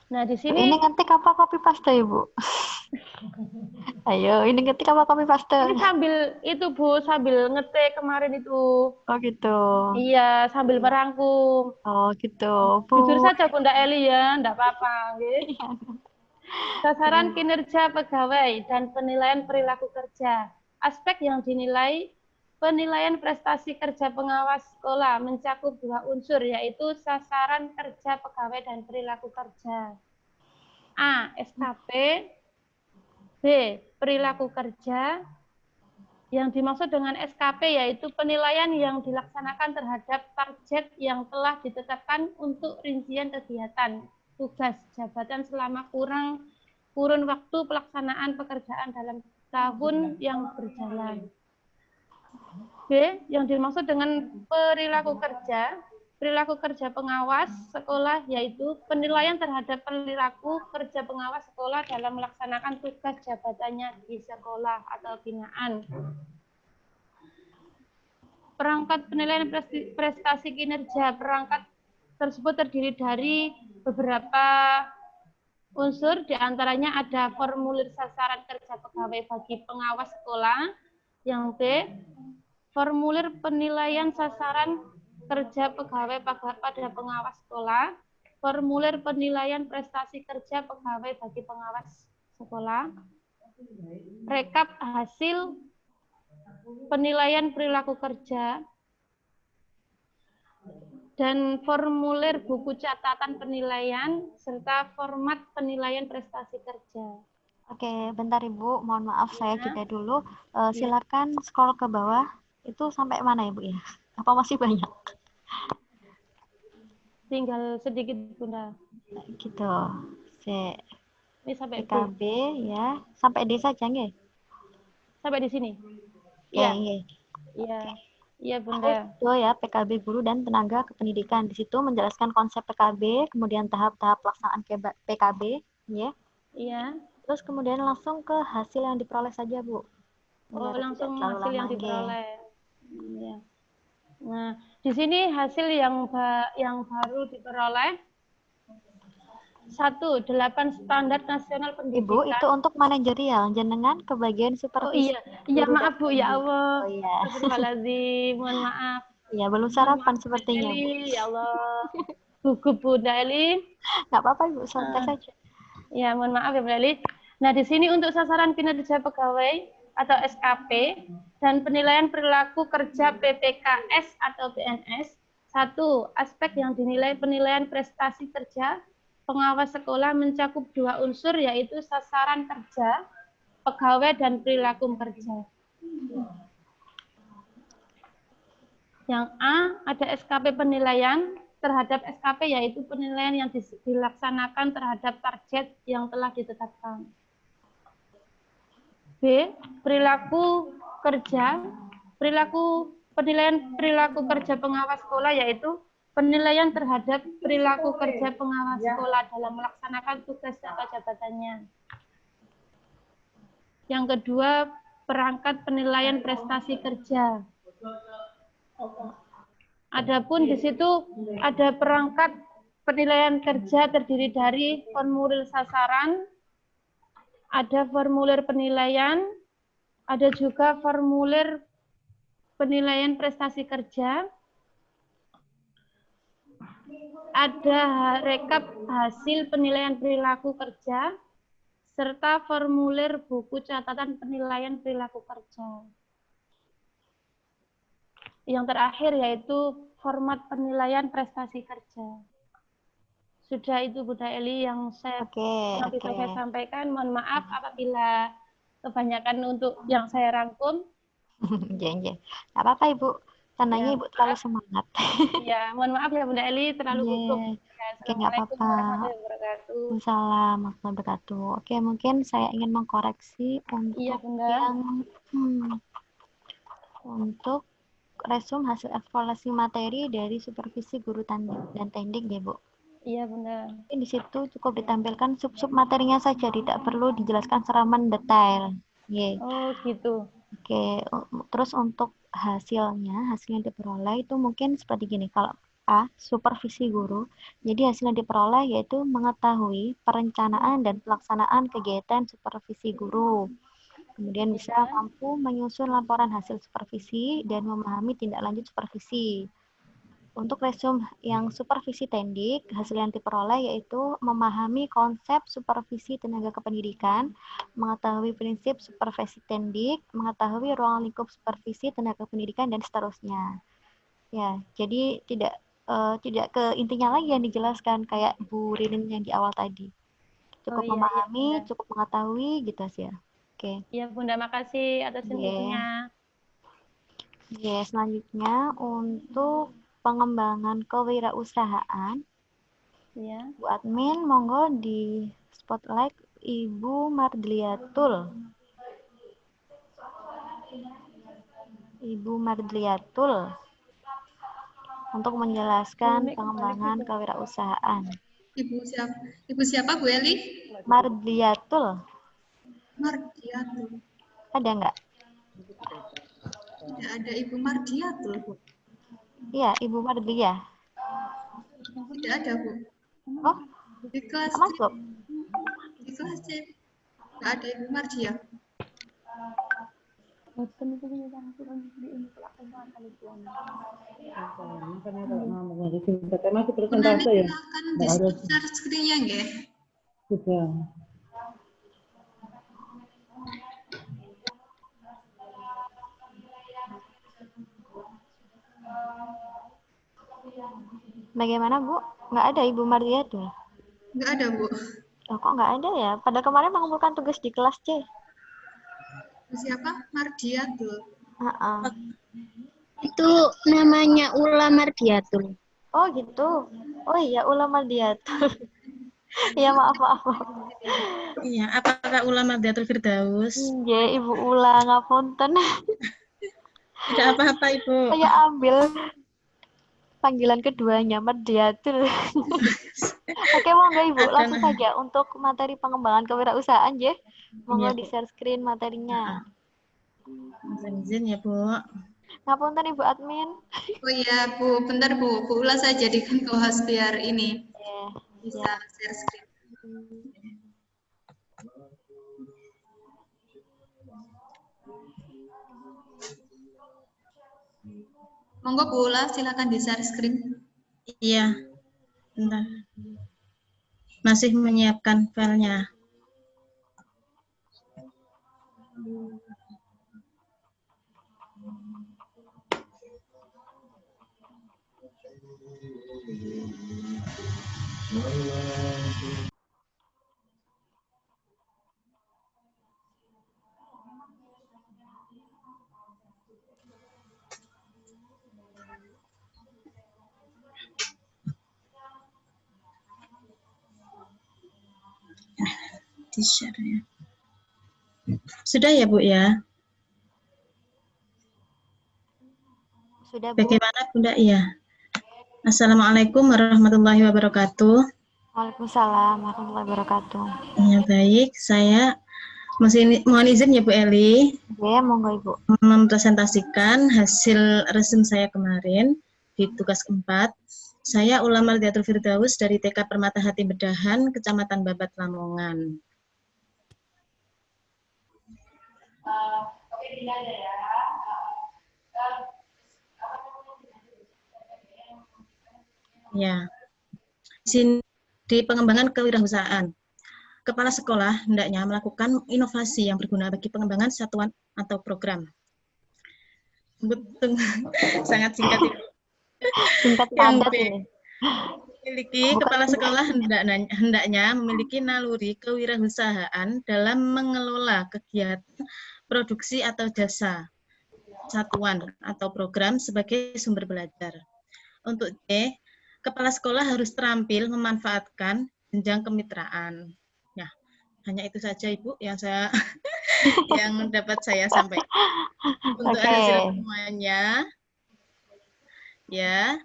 Nah, di Ini sini ngetik apa copy paste, Ibu? Ayo, ini ngetik apa copy paste? ini sambil itu Bu, sambil ngetik kemarin itu. Oh gitu. Iya, sambil merangkum. Oh gitu. Bu. Jujur saja Bunda Eli ya, enggak apa-apa. Nggih. Sasaran kinerja pegawai dan penilaian perilaku kerja. Aspek yang dinilai penilaian prestasi kerja pengawas sekolah mencakup 2 unsur, yaitu sasaran kerja pegawai dan perilaku kerja. A. SKP. B. Perilaku kerja. Yang dimaksud dengan SKP yaitu penilaian yang dilaksanakan terhadap target yang telah ditetapkan untuk rincian kegiatan, tugas, jabatan selama kurun waktu pelaksanaan pekerjaan dalam tahun yang berjalan. B. Yang dimaksud dengan perilaku kerja pengawas sekolah yaitu penilaian terhadap perilaku kerja pengawas sekolah dalam melaksanakan tugas jabatannya di sekolah atau binaan. Perangkat penilaian prestasi kinerja. Perangkat tersebut terdiri dari beberapa unsur, diantaranya ada formulir sasaran kerja pegawai bagi pengawas sekolah. Yang B, formulir penilaian sasaran kerja pegawai pada pengawas sekolah, formulir penilaian prestasi kerja pegawai bagi pengawas sekolah, rekap hasil penilaian perilaku kerja, dan formulir buku catatan penilaian, serta format penilaian prestasi kerja. Oke, bentar Ibu, mohon maaf saya jeda dulu. Silakan scroll ke bawah. Itu sampai mana Ibu ya? Apa masih banyak? Tinggal sedikit Bunda. Gitu. Ini sampai PKB ya, sampai D saja nggih? Sampai di sini. Iya. Iya. Iya Bunda. Itu ya PKB guru dan tenaga kependidikan. Di situ menjelaskan konsep PKB, kemudian tahap-tahap pelaksanaan PKB, ya. Iya. Terus kemudian langsung ke hasil yang diperoleh saja, Bu. Oh, langsung hasil yang diperoleh. Iya. Nah, di sini hasil yang baru diperoleh 1, 8 standar nasional pendidikan. Ibu, itu untuk manajerial, jenengan ke bagian supervisi. Oh iya, iya maaf Bu, ya Allah. Oh iya. Astagfirullahaladzim, mohon maaf. Iya, belum sarapan sepertinya, Bu. Ya Allah. Gugup Bunda Eli. Nggak apa-apa, Ibu, santai saja. Ya, mohon maaf ya Bunda Eli. Nah, di sini untuk sasaran kinerja pegawai atau SKP dan penilaian perilaku kerja PPKS atau PNS. 1. Aspek yang dinilai penilaian prestasi kerja pengawas sekolah mencakup 2 unsur, yaitu sasaran kerja pegawai dan perilaku kerja. Yang A, ada SKP penilaian terhadap SKP, yaitu penilaian yang dilaksanakan terhadap target yang telah ditetapkan. B, perilaku kerja, penilaian perilaku kerja pengawas sekolah, yaitu penilaian terhadap perilaku kerja pengawas sekolah dalam melaksanakan tugas atau jabatannya. Yang kedua, perangkat penilaian prestasi kerja. Adapun di situ ada perangkat penilaian kerja terdiri dari formulir sasaran, ada formulir penilaian, ada juga formulir penilaian prestasi kerja, ada rekap hasil penilaian perilaku kerja, serta formulir buku catatan penilaian perilaku kerja. Yang terakhir yaitu format penilaian prestasi kerja. Sudah itu Bunda Eli yang saya bisa saya sampaikan. Mohon maaf apabila kebanyakan untuk yang saya rangkum. Nggih. Nggak apa-apa Ibu. Tandanya Ibu terlalu semangat. Ya, mohon maaf ya Bunda Eli terlalu gugup. Oke, nggak apa-apa. Waalaikumsalam warahmatullahi wabarakatuh. Oke, mungkin saya ingin mengkoreksi untuk yang untuk resume hasil evaluasi materi dari supervisi guru dan teknik ya, Bu. Iya, Bunda. Di situ cukup ditampilkan sub-sub materinya saja, tidak perlu dijelaskan secara mendetail. Oh, gitu. Oke, terus untuk hasil yang diperoleh itu mungkin seperti gini. Kalau A, supervisi guru, jadi hasil yang diperoleh yaitu mengetahui perencanaan dan pelaksanaan kegiatan supervisi guru. Kemudian bisa mampu menyusun laporan hasil supervisi dan memahami tindak lanjut supervisi. Untuk resume yang supervisi teknik, hasil yang diperoleh yaitu memahami konsep supervisi tenaga kependidikan, mengetahui prinsip supervisi teknik, mengetahui ruang lingkup supervisi tenaga pendidikan, dan seterusnya. Ya, jadi tidak ke intinya lagi yang dijelaskan kayak Bu Ririn yang di awal tadi. Cukup memahami, cukup mengetahui gitu sih ya. Oke. Iya, Bunda, makasih atas infonya. Selanjutnya untuk pengembangan kewirausahaan. Iya. Bu admin, monggo di spotlight Ibu Mardliatul. Ibu Mardliatul untuk menjelaskan pengembangan kewirausahaan. Ibu siapa, Bu Eli? Mardliatul. Mardiatul. Ada nggak? Tidak ada Ibu Mardiatul, Bu. Iya, Ibu Mardia. Tidak ada, Bu. Oh, di kelas masuk. Di kelas C. Tidak ada Ibu Mardia. Masih presentasi ya? Silakan di-share screen-nya, nggih. Sudah. Bagaimana, Bu? Nggak ada Ibu Mardia tuh? Nggak ada, Bu. Oh, kok nggak ada ya? Pada kemarin mengumpulkan tugas di kelas C. Siapa? Mardiatul. Itu namanya Ula Mardiatul. Oh gitu. Oh iya, Ula Mardiatul. Iya, maaf. Iya, apakah Ula Mardiatul Firdaus? Iya, Ibu Ula, ngapunten. Tidak apa-apa, Ibu. Saya ambil panggilan keduanya, Mardiatul. Oke, monggo Ibu, langsung saja untuk materi pengembangan kewirausahaan, ya. Monggo di share screen materinya. Izin ya, Bu. Ngapunten Ibu admin. Oh iya, Bu, bentar Bu. Bu Ula saya jadikan co-host biar ini bisa share screen. Monggo Bu Ula, silakan di share screen. Iya, bentar. Masih menyiapkan filenya. Di-share ya. Sudah ya, Bu ya? Sudah, Bu. Bagaimana, Bunda? Iya. Assalamualaikum warahmatullahi wabarakatuh. Waalaikumsalam warahmatullahi wabarakatuh. Ya, baik. Saya mohon izin ya, Bu Eli. Ya, monggo Ibu. Mempresentasikan hasil resume saya kemarin di tugas 4. Saya Ula Mardiatul Firdaus dari TK Permata Hati Bedahan, Kecamatan Babat, Lamongan. Ya, di pengembangan kewirausahaan, kepala sekolah hendaknya melakukan inovasi yang berguna bagi pengembangan satuan atau program. Betul, sangat singkat ini. Singkat padat ini. Kepala sekolah hendaknya memiliki naluri kewirausahaan dalam mengelola kegiatan produksi atau jasa satuan atau program sebagai sumber belajar. Untuk D, kepala sekolah harus terampil memanfaatkan jenjang kemitraan. Nah, hanya itu saja Ibu yang saya yang dapat saya sampaikan. Untuk Oke. hasil temuannya, ya,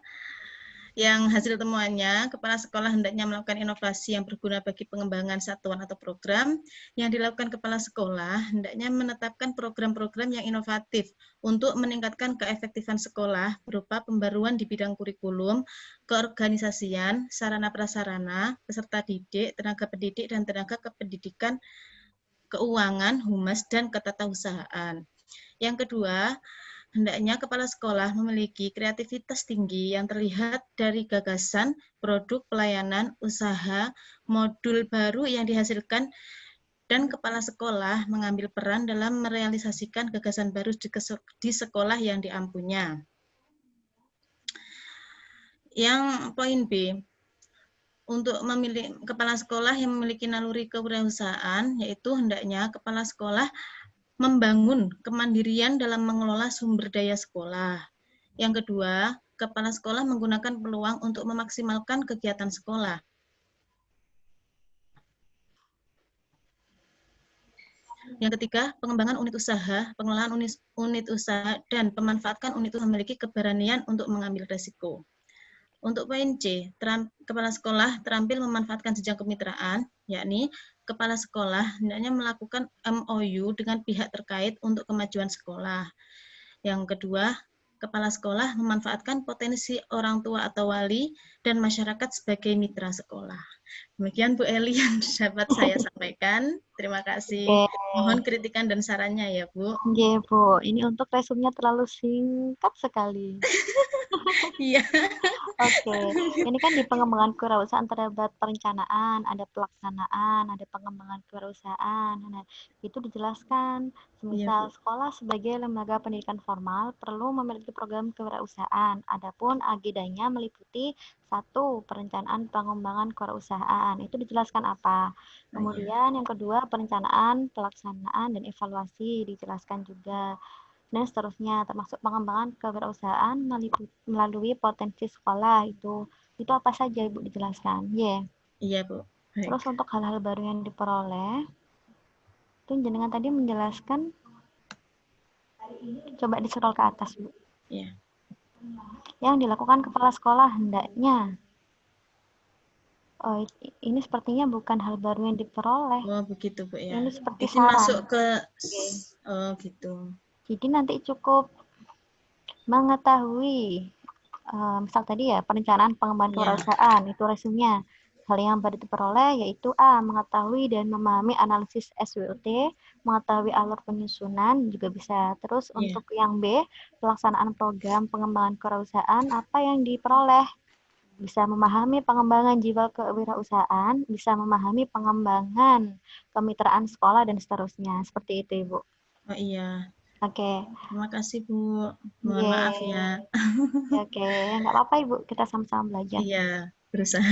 yang hasil temuannya, kepala sekolah hendaknya melakukan inovasi yang berguna bagi pengembangan satuan atau program. Yang dilakukan kepala sekolah hendaknya menetapkan program-program yang inovatif untuk meningkatkan keefektifan sekolah berupa pembaruan di bidang kurikulum, keorganisasian, sarana prasarana, peserta didik, tenaga pendidik, dan tenaga kependidikan, keuangan, humas, dan ketatausahaan. Yang kedua, hendaknya kepala sekolah memiliki kreativitas tinggi yang terlihat dari gagasan, produk, pelayanan, usaha, modul baru yang dihasilkan, dan kepala sekolah mengambil peran dalam merealisasikan gagasan baru di sekolah yang diampunya. Yang poin B, untuk memilih kepala sekolah yang memiliki naluri kewirausahaan, yaitu hendaknya kepala sekolah membangun kemandirian dalam mengelola sumber daya sekolah. Yang kedua, kepala sekolah menggunakan peluang untuk memaksimalkan kegiatan sekolah. Yang ketiga, pengembangan unit usaha, pengelolaan unit usaha, dan pemanfaatkan unit usaha memiliki keberanian untuk mengambil risiko. Untuk poin C, kepala sekolah terampil memanfaatkan jenjang kemitraan, yakni kepala sekolah hendaknya melakukan MOU dengan pihak terkait untuk kemajuan sekolah. Yang kedua, kepala sekolah memanfaatkan potensi orang tua atau wali dan masyarakat sebagai mitra sekolah. Demikian Bu Eli yang dapat saya sampaikan. Terima kasih. Mohon kritikan dan sarannya ya Bu. Oke, Bu. Ini untuk resumnya terlalu singkat sekali. Iya. Oke, ini kan di pengembangan kewirausahaan terdapat perencanaan, ada pelaksanaan, ada pengembangan kewirausahaan. Nah, itu dijelaskan. Semisal sekolah sebagai lembaga pendidikan formal perlu memiliki program kewirausahaan. Adapun agendanya meliputi 1. Perencanaan pengembangan kewirausahaan. Itu dijelaskan apa. Kemudian yang kedua, perencanaan, pelaksanaan, dan evaluasi dijelaskan juga. Dan seterusnya, termasuk pengembangan kewirausahaan melalui potensi sekolah. Itu apa saja Ibu dijelaskan? Iya Bu. Baik. Terus untuk hal-hal baru yang diperoleh, itu jenengan tadi menjelaskan, coba di-scroll ke atas Bu. Iya. Yang dilakukan kepala sekolah hendaknya. Oh, ini sepertinya bukan hal baru yang diperoleh. Oh begitu Bu ya. Ini seperti Ini saran. masuk ke, oh gitu. Jadi nanti cukup mengetahui, misal tadi ya, perencanaan pengembangan kewirausahaan, itu resumnya. Hal yang baru diperoleh yaitu A. Mengetahui dan memahami analisis SWOT, mengetahui alur penyusunan, juga bisa. Terus untuk yang B, pelaksanaan program pengembangan kewirausahaan, apa yang diperoleh? Bisa memahami pengembangan jiwa kewirausahaan, bisa memahami pengembangan kemitraan sekolah, dan seterusnya. Seperti itu, Ibu. Oh iya. Oke. Terima kasih Bu. Mohon maaf ya. Oke, nggak apa-apa Ibu, kita sama-sama belajar. Iya, berusaha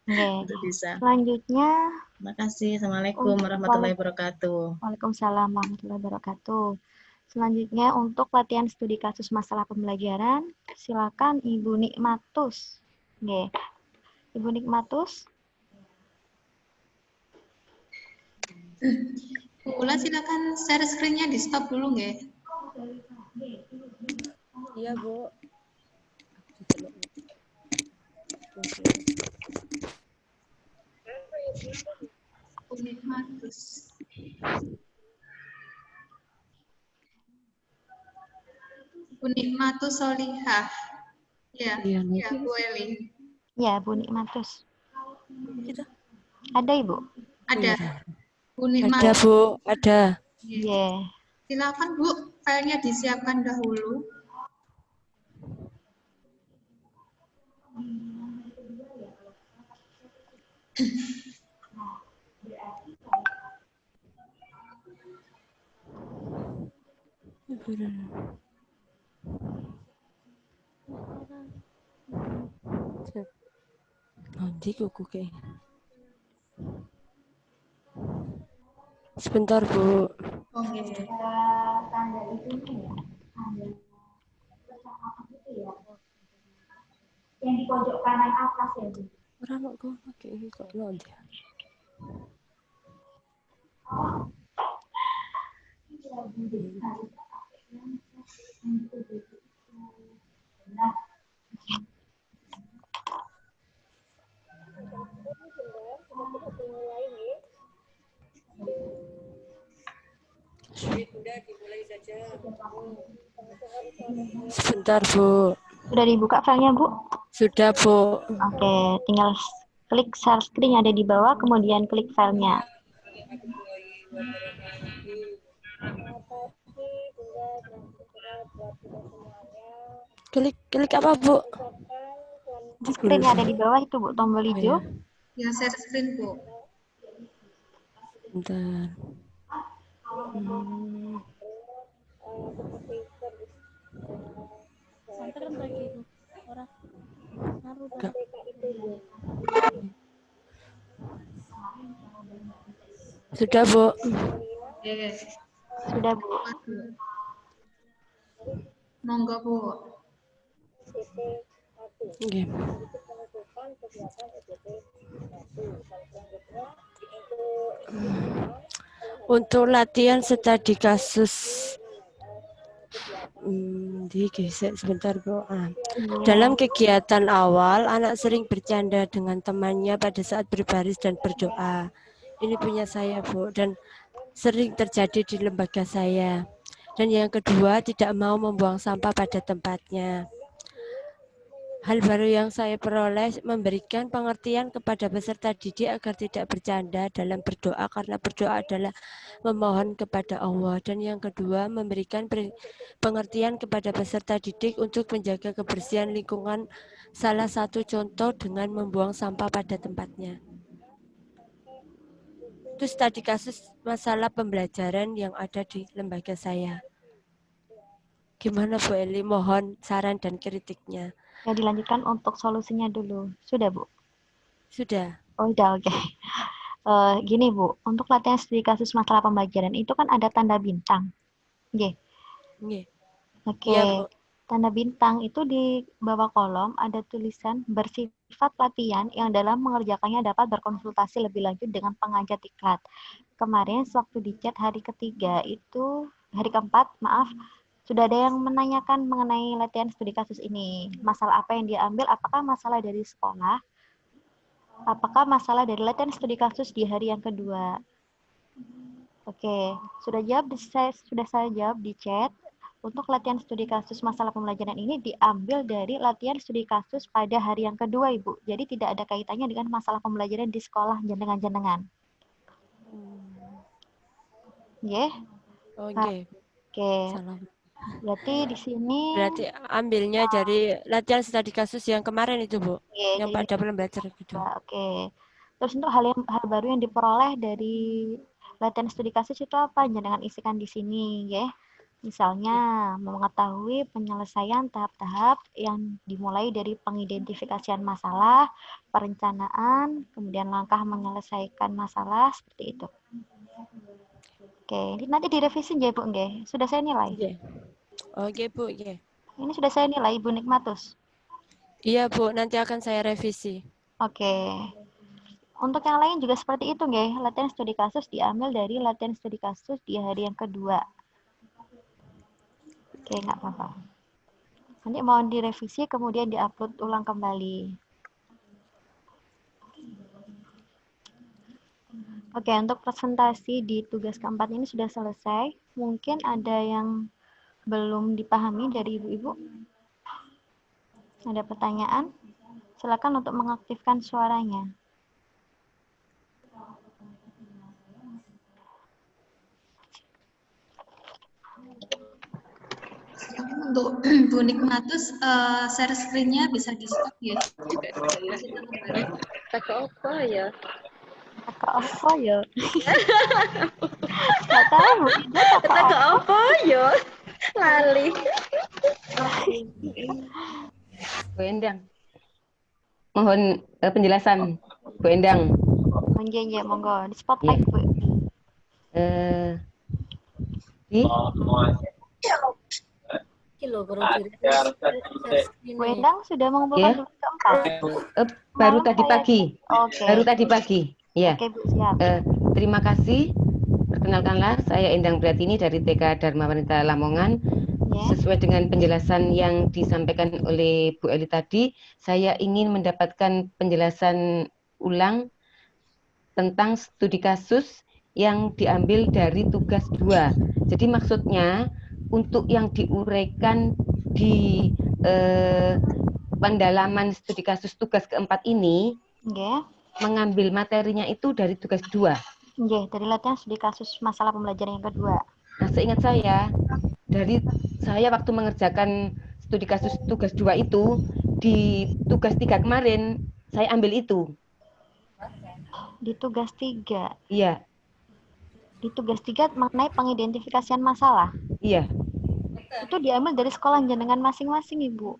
untuk bisa. Selanjutnya. Terima kasih. Assalamualaikum warahmatullahi wabarakatuh. Waalaikumsalam warahmatullahi wabarakatuh. Selanjutnya untuk latihan studi kasus masalah pembelajaran, silakan Ibu Nikmatus. Ibu Nikmatus. Bu Ula, silakan share screen-nya di stop dulu nggih. Iya, Bu. Bu Nikmatus. Bu Nikmatus Solihah. Ya, Bu Eli. Ya, Bu Nikmatus. Ada Ibu? Ada. Bu Ada, Nikmatus. Bu. Ada. Silakan Bu, filenya disiapkan dahulu. Nanti kuku ke. Sebentar, Bu. Oke. Yang di pojok kanan atas ya, Bu. Ora kok pakai kok nanti. Sebentar, Bu. Sudah dibuka filenya, Bu? Sudah, Bu. Oke, tinggal klik share screen yang ada di bawah, kemudian klik filenya. Klik apa, Bu? Screen yang ada di bawah itu, Bu, tombol hijau. Ya, share screen, Bu. Bentar. Sudah, Bu. Sudah, Bu. Monggo, Bu. Oke. Untuk latihan studi kasus digeser sebentar, Bu. Dalam kegiatan awal, anak sering bercanda dengan temannya pada saat berbaris dan berdoa. Ini punya saya, Bu, dan sering terjadi di lembaga saya. Dan yang kedua, tidak mau membuang sampah pada tempatnya. Hal baru yang saya peroleh memberikan pengertian kepada peserta didik agar tidak bercanda dalam berdoa, karena berdoa adalah memohon kepada Allah. Dan yang kedua, memberikan pengertian kepada peserta didik untuk menjaga kebersihan lingkungan, salah satu contoh dengan membuang sampah pada tempatnya. Itu studi kasus masalah pembelajaran yang ada di lembaga saya. Gimana, Bu Eli? Mohon saran dan kritiknya. Ya, dilanjutkan untuk solusinya dulu. Sudah, Bu? Sudah. Oh, udah, oke. Gini, Bu, untuk latihan studi kasus masalah pembelajaran itu kan ada tanda bintang. Oke. Oke. Ya, Bu. Tanda bintang itu di bawah kolom ada tulisan bersifat latihan yang dalam mengerjakannya dapat berkonsultasi lebih lanjut dengan pengajar diklat. Kemarin sewaktu di chat hari keempat, sudah ada yang menanyakan mengenai latihan studi kasus ini. Masalah apa yang dia ambil? Apakah masalah dari sekolah? Apakah masalah dari latihan studi kasus di hari yang kedua? Oke, sudah saya jawab di chat. Untuk latihan studi kasus masalah pembelajaran ini diambil dari latihan studi kasus pada hari yang kedua, Ibu. Jadi tidak ada kaitannya dengan masalah pembelajaran di sekolah jenengan-jenengan. Nggih? Oke. Oke. Salah. Berarti di sini ambilnya dari latihan studi kasus yang kemarin itu, Bu. Yang pada pembelajaran kedua. Oke. Terus untuk hal baru yang diperoleh dari latihan studi kasus itu apa? Jangan isikan di sini, ya. Misalnya mengetahui penyelesaian tahap-tahap yang dimulai dari pengidentifikasian masalah, perencanaan, kemudian langkah menyelesaikan masalah, seperti itu. Oke, nanti direvisi ya, Bu, nggih. Sudah saya nilai. Oke, Bu, ya. Ini sudah saya nilai, Bu Nikmatus. Iya, Bu, nanti akan saya revisi. Oke. Untuk yang lain juga seperti itu, nggih. Latihan studi kasus diambil dari latihan studi kasus di hari yang kedua. Oke, nggak apa-apa. Nanti mohon direvisi, kemudian diupload ulang kembali. Oke, untuk presentasi di tugas keempat ini sudah selesai. Mungkin ada yang belum dipahami dari ibu-ibu? Ada pertanyaan? Silakan untuk mengaktifkan suaranya. Untuk Bu Nikmatus, share screen-nya bisa di-stop ya. Tak apa ya? Nggak tahu. Tak apa ya? Lali. Bu Endang. Mohon penjelasan, Bu Endang. Iya, monggo. Di spotlight, Bu. Bu Endang sudah mengumpulkan tugas keempat? Baru tadi pagi. Oke. Baru tadi pagi. Ya. Oke, Bu, siap. Terima kasih Perkenalkanlah, saya Endang Pratini dari TK Dharma Wanita Lamongan. Sesuai dengan penjelasan yang disampaikan oleh Bu Eli tadi, saya ingin mendapatkan penjelasan ulang tentang studi kasus yang diambil dari tugas 2. Jadi maksudnya untuk yang diuraikan di pendalaman studi kasus tugas keempat ini, mengambil materinya itu dari tugas 2. Dari latihan studi kasus masalah pembelajaran yang kedua. Nah, seingat saya waktu mengerjakan studi kasus tugas 2 itu, di tugas 3 kemarin, saya ambil itu. Di tugas 3? Iya. Di tugas 3 mengenai pengidentifikasian masalah? Iya. Itu diambil dari sekolah jenengan masing-masing, Ibu.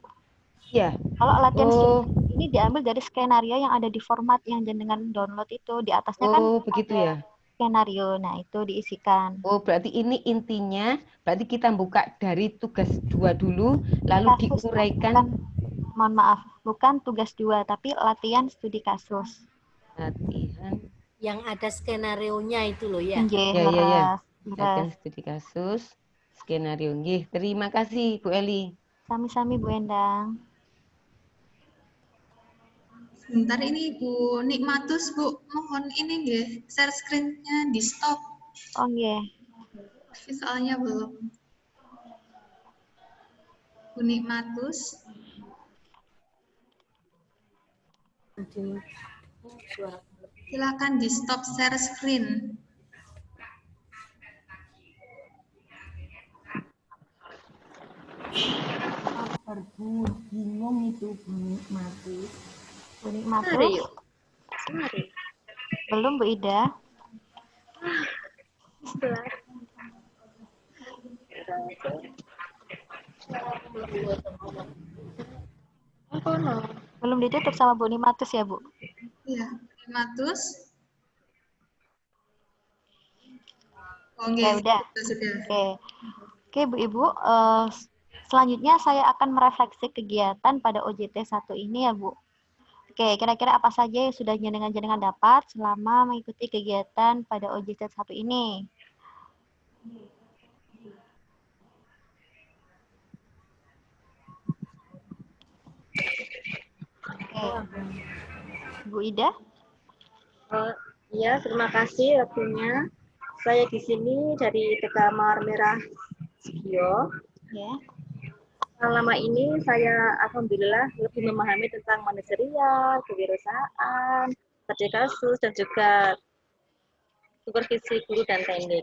Iya. Kalau latihan studi ini diambil dari skenario yang ada di format yang jenengan download itu. Di atasnya kan begitu ada ya. Skenario. Nah, itu diisikan. Berarti ini intinya, berarti kita buka dari tugas 2 dulu, lalu diuraikan. Mohon maaf, bukan tugas 2, tapi latihan studi kasus. Latihan. Yang ada skenario-nya itu loh ya. Iya. Latihan studi kasus, skenario. Nggih, terima kasih Bu Eli. Sami-sami Bu Endang. Sebentar ini Bu Nikmatus, Bu, mohon ini nggih, share screen-nya di stop. Oh nggih. Soalnya belum. Bu Nikmatus. Silakan di stop share screen. Bingung itu Bu Nikmatus. Bu Nikmatus. Belum Bu Ida. Belum ditutup sama Bu Nikmatus ya, Bu? Iya, Nikmatus. Udah. Oke, Bu Ibu. Selanjutnya saya akan merefleksi kegiatan pada OJT 1 ini ya, Bu. Oke, kira-kira apa saja yang sudah jenengan dapat selama mengikuti kegiatan pada OJT 1 ini? Oke. Bu Ida? Iya, terima kasih waktunya. Saya di sini dari TK Mawar Merah Sigio. Ya. Selama ini saya alhamdulillah lebih memahami tentang manajerial, kewirausahaan, studi kasus, dan juga supervisi guru dan teknik.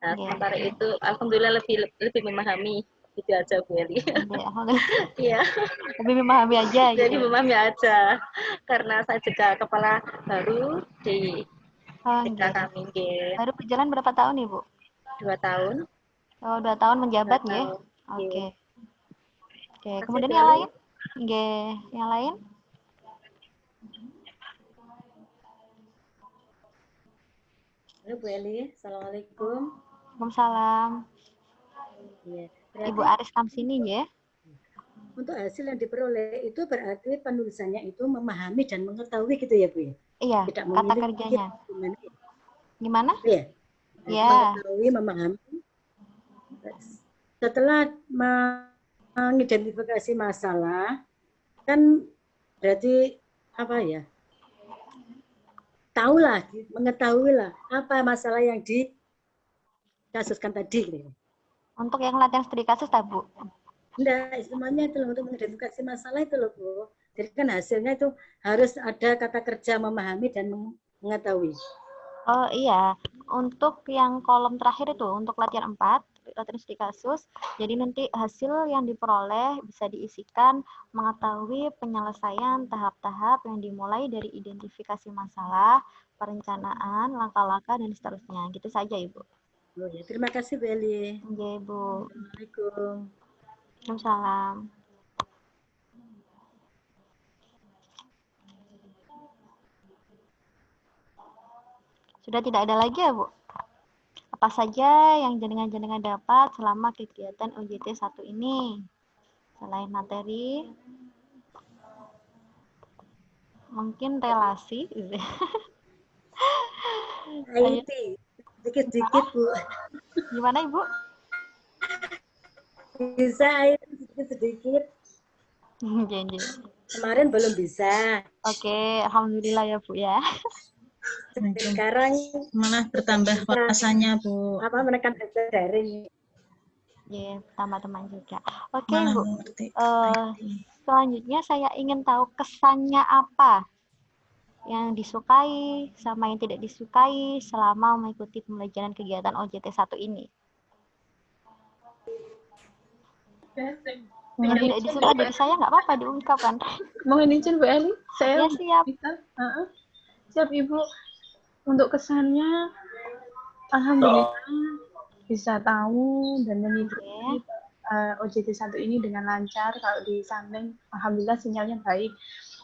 Nah, sementara itu alhamdulillah lebih memahami itu aja Bu Eli. Iya. Lebih memahami aja. Jadi memahami aja, karena saya juga kepala baru di TK kami. Baru berjalan berapa tahun Ibu? 2 tahun. Oh, 2 tahun menjabat ya? Oke. Oke, kemudian yang lain? Yang lain? Halo Bu Eli, Assalamualaikum. Waalaikumsalam. Ya, Ibu Aris Kamsini ya? Untuk hasil yang diperoleh itu berarti penulisannya itu memahami dan mengetahui gitu ya Bu ya? Iya, tidak kata kerjanya. Gimana? Iya. Ya. Mengetahui, memahami. Setelah mengidentifikasi masalah, kan berarti apa ya? Tahulah, mengetahuilah apa masalah yang dikasuskan tadi. Gitu. Untuk yang latihan studi kasus, tak Bu? Enggak, semuanya itu loh, untuk mengidentifikasi masalah itu loh Bu. Jadi kan hasilnya itu harus ada kata kerja memahami dan mengetahui. Oh iya, untuk yang kolom terakhir itu, untuk latihan 4, latihan studi kasus, jadi nanti hasil yang diperoleh bisa diisikan mengetahui penyelesaian tahap-tahap yang dimulai dari identifikasi masalah, perencanaan, langkah-langkah, dan seterusnya. Gitu saja Ibu. Oh ya, terima kasih Bu Eli. Iya Ibu. Assalamualaikum. Waalaikumsalam. Sudah tidak ada lagi ya, Bu? Apa saja yang jenengan dapat selama kegiatan OJT 1 ini? Selain materi, mungkin relasi. IT, sedikit-sedikit, Bu. Gimana, Ibu? Bisa sedikit-sedikit. Janji. Kemarin belum bisa. Oke, alhamdulillah ya, Bu ya. Sekarang malah bertambah wawasannya, Bu. Apa menekan belajar daring. Iya, tambah teman juga. Oke, Malah Bu. mengerti. Selanjutnya saya ingin tahu kesannya apa yang disukai sama yang tidak disukai selama mengikuti pembelajaran kegiatan OJT 1 ini. Yang tidak disukai dari saya nggak apa-apa diungkapkan. Mohon izin Bu Eli, saya Ya, siap. bisa. Siap Ibu. Untuk kesannya, alhamdulillah bisa tahu dan mengikuti OJT 1 ini dengan lancar. Kalau di samping, alhamdulillah sinyalnya baik.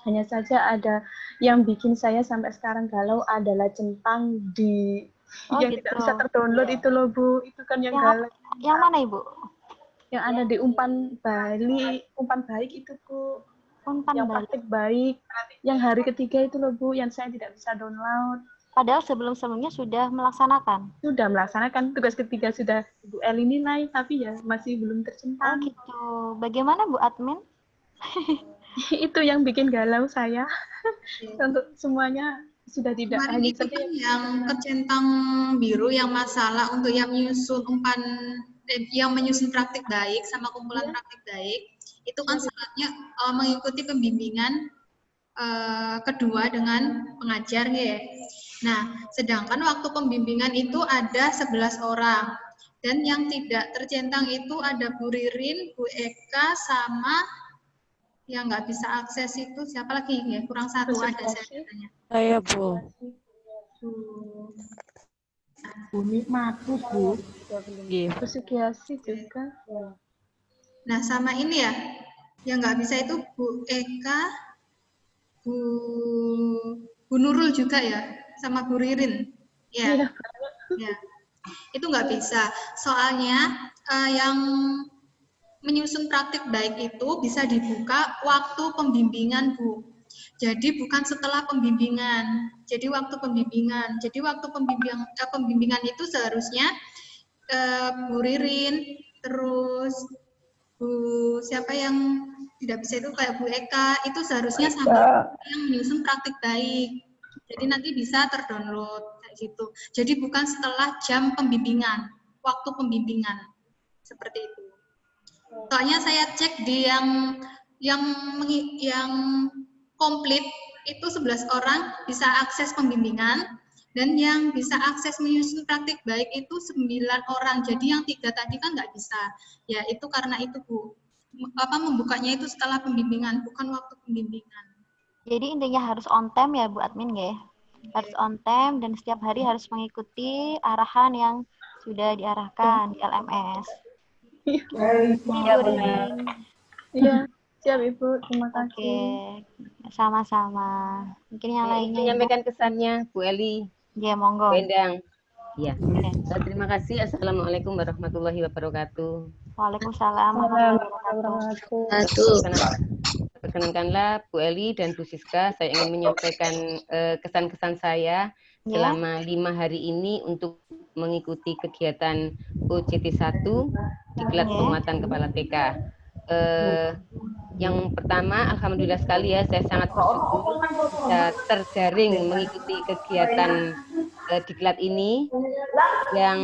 Hanya saja ada yang bikin saya sampai sekarang galau adalah centang di yang gitu. tidak bisa terdownload itu loh Bu. Itu kan yang galau. Yang mana Ibu? Yang ada di umpan baik itu Bu. Umpan yang praktik baik. Yang hari ketiga itu loh Bu, yang saya tidak bisa download. Padahal sebelum-sebelumnya sudah melaksanakan. Sudah melaksanakan, tugas ketiga sudah Bu Eli nilai, tapi ya masih belum tercentang. Oh gitu. Bagaimana Bu admin? Itu yang bikin galau saya. Untuk semuanya sudah tidak Kemarin hanya itu kan yang kecentang biru yang masalah untuk yang menyusun yang menyusun praktik baik sama kumpulan praktik baik itu kan syaratnya mengikuti pembimbingan kedua dengan pengajar ya. Nah, sedangkan waktu pembimbingan itu ada 11 orang dan yang tidak tercentang itu ada Bu Ririn, Bu Eka sama yang nggak bisa akses itu siapa lagi ya, kurang satu ada saya tanya. Saya Bu. Bumi Matus Bu. Psikiasi juga. Nah sama ini ya, yang nggak bisa itu Bu Eka, Bu Nurul juga ya, sama Bu Ririn. Ya, ya. Itu nggak bisa. Soalnya yang menyusun praktik baik itu bisa dibuka waktu pembimbingan Bu. Jadi bukan setelah pembimbingan. Jadi waktu pembimbingan. Jadi waktu pembimbingan itu seharusnya Bu Ririn, terus Bu siapa yang tidak bisa itu kayak Bu Eka itu seharusnya sampai yang menyusun praktik baik. Jadi nanti bisa terdownload kayak gitu. Jadi bukan setelah jam pembimbingan, waktu pembimbingan seperti itu. Soalnya saya cek di yang komplit itu 11 orang bisa akses pembimbingan dan yang bisa akses menyusun praktik baik itu 9 orang. Jadi yang 3 tadi kan nggak bisa. Ya itu karena itu Bu. Membukanya itu setelah pembimbingan, bukan waktu pembimbingan. Jadi intinya harus on time ya Bu admin ya. Harus on time dan setiap hari harus mengikuti arahan yang sudah diarahkan di LMS. Iya, siap Ibu. Terima kasih. Oke, sama-sama. Mungkin yang lainnya. Menyampaikan kesannya, Bu Eli. Ya, monggo. Bu Endang. Ya. Terima kasih. Assalamualaikum warahmatullahi wabarakatuh. Waalaikumsalam warahmatullahi wabarakatuh. Perkenankanlah Bu Eli dan Bu Siska, saya ingin menyampaikan kesan-kesan saya selama 5 hari ini untuk mengikuti kegiatan OJT 1 Diklat Penguatan Kepala TK. Yang pertama, alhamdulillah sekali ya, saya sangat bersyukur bisa terjaring mengikuti kegiatan Diklat ini yang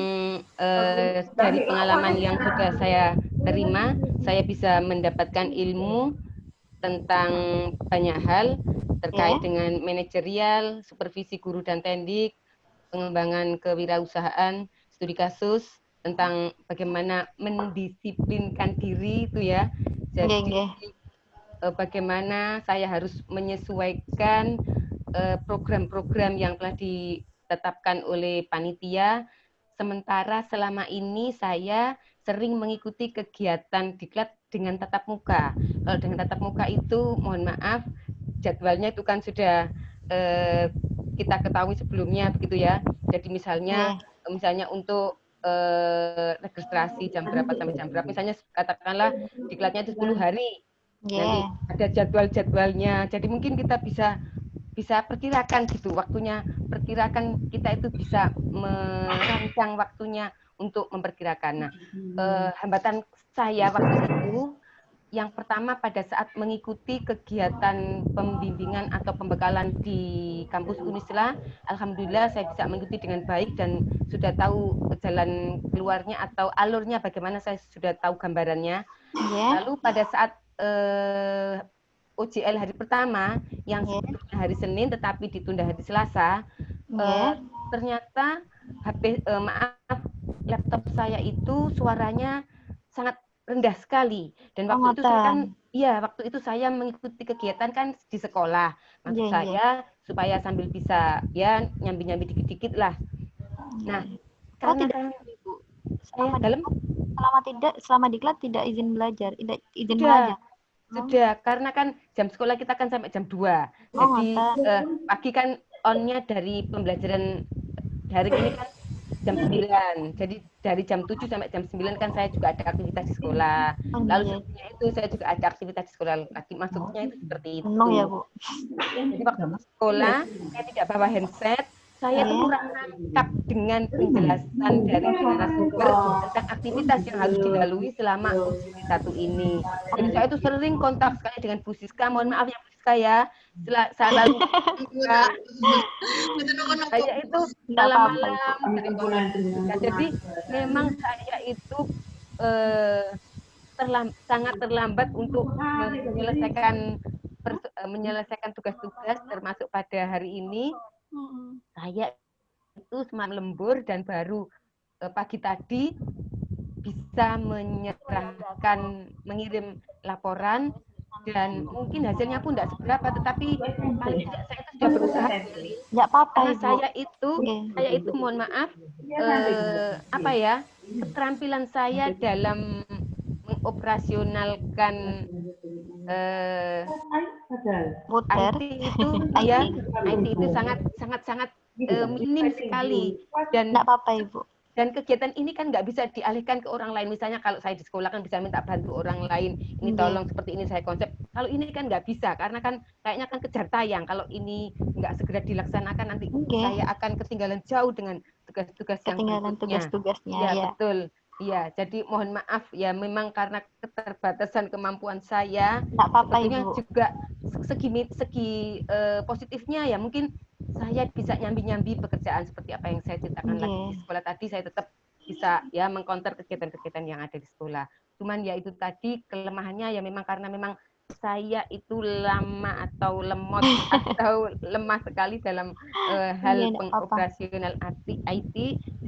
dari pengalaman yang sudah saya terima, saya bisa mendapatkan ilmu tentang banyak hal terkait dengan manajerial, supervisi guru dan tendik, pengembangan kewirausahaan, studi kasus, tentang bagaimana mendisiplinkan diri itu ya. Jadi bagaimana saya harus menyesuaikan program-program yang telah ditetapkan oleh panitia. Sementara selama ini saya sering mengikuti kegiatan diklat dengan tatap muka. Kalau dengan tatap muka itu, mohon maaf, jadwalnya itu kan sudah kita ketahui sebelumnya begitu ya. Jadi misalnya untuk registrasi jam berapa sampai jam berapa, misalnya katakanlah diklatnya itu 10 hari. Nanti ada jadwal-jadwalnya. Jadi mungkin kita bisa bisa perkirakan gitu waktunya, perkirakan kita itu bisa merancang waktunya untuk memperkirakan. Nah, hambatan saya waktu itu yang pertama pada saat mengikuti kegiatan pembimbingan atau pembekalan di kampus Unisla, alhamdulillah saya bisa mengikuti dengan baik dan sudah tahu jalan keluarnya atau alurnya bagaimana, saya sudah tahu gambarannya. Lalu pada saat UJL hari pertama yang sebetulnya hari Senin tetapi ditunda hari Selasa, ternyata laptop saya itu suaranya sangat rendah sekali, dan waktu itu saya kan waktu itu saya mengikuti kegiatan kan di sekolah, maksud saya supaya sambil bisa ya nyambi-nyambi dikit-dikit lah. Nah, karena selama diklat tidak izin belajar, izin belajar. Sudah, karena kan jam sekolah kita kan sampai jam 2. Jadi pagi kan on-nya dari pembelajaran daring ini kan jam 9. Jadi dari jam 7 sampai jam 9 kan saya juga ada aktivitas di sekolah. Lalu sebelumnya itu saya juga ada aktivitas di sekolah lagi. Maksudnya itu seperti itu. Ya, Bu. Jadi waktu sekolah saya tidak bawa handset. Saya itu kurang lengkap dengan penjelasan dari narasumber tentang aktivitas yang harus dilalui selama ujian 1 ini. Jadi saya itu sering kontak sekali dengan Bu Siska. Mohon maaf ya Bu Siska ya. Saya itu malam-malam. Jadi memang saya itu sangat terlambat untuk menyelesaikan tugas-tugas termasuk pada hari ini. Saya itu semalam lembur dan baru pagi tadi bisa mengirim laporan, dan mungkin hasilnya pun tidak seberapa, tetapi paling tidak saya itu sudah berusaha. Nggak apa-apa, karena saya itu mohon maaf, keterampilan saya dalam mengoperasionalkan IT itu sangat minim sekali, dan nggak apa-apa Ibu. Dan kegiatan ini kan nggak bisa dialihkan ke orang lain. Misalnya kalau saya di sekolah kan bisa minta bantu orang lain, ini tolong seperti ini saya konsep. Kalau ini kan nggak bisa, karena kan kayaknya kan kejar tayang. Kalau ini nggak segera dilaksanakan nanti saya akan ketinggalan jauh dengan tugas-tugas yang tugas-tugasnya. Ya, betul. Iya, jadi mohon maaf ya, memang karena keterbatasan kemampuan saya. Nggak apa-apa, sebetulnya Ibu. juga segi positifnya ya mungkin saya bisa nyambi-nyambi pekerjaan seperti apa yang saya ceritakan lagi di sekolah tadi. Saya tetap bisa ya mengcounter kegiatan-kegiatan yang ada di sekolah. Cuman ya itu tadi kelemahannya ya memang karena memang saya itu lama atau lemot atau lemah sekali dalam hal pengoperasional IT.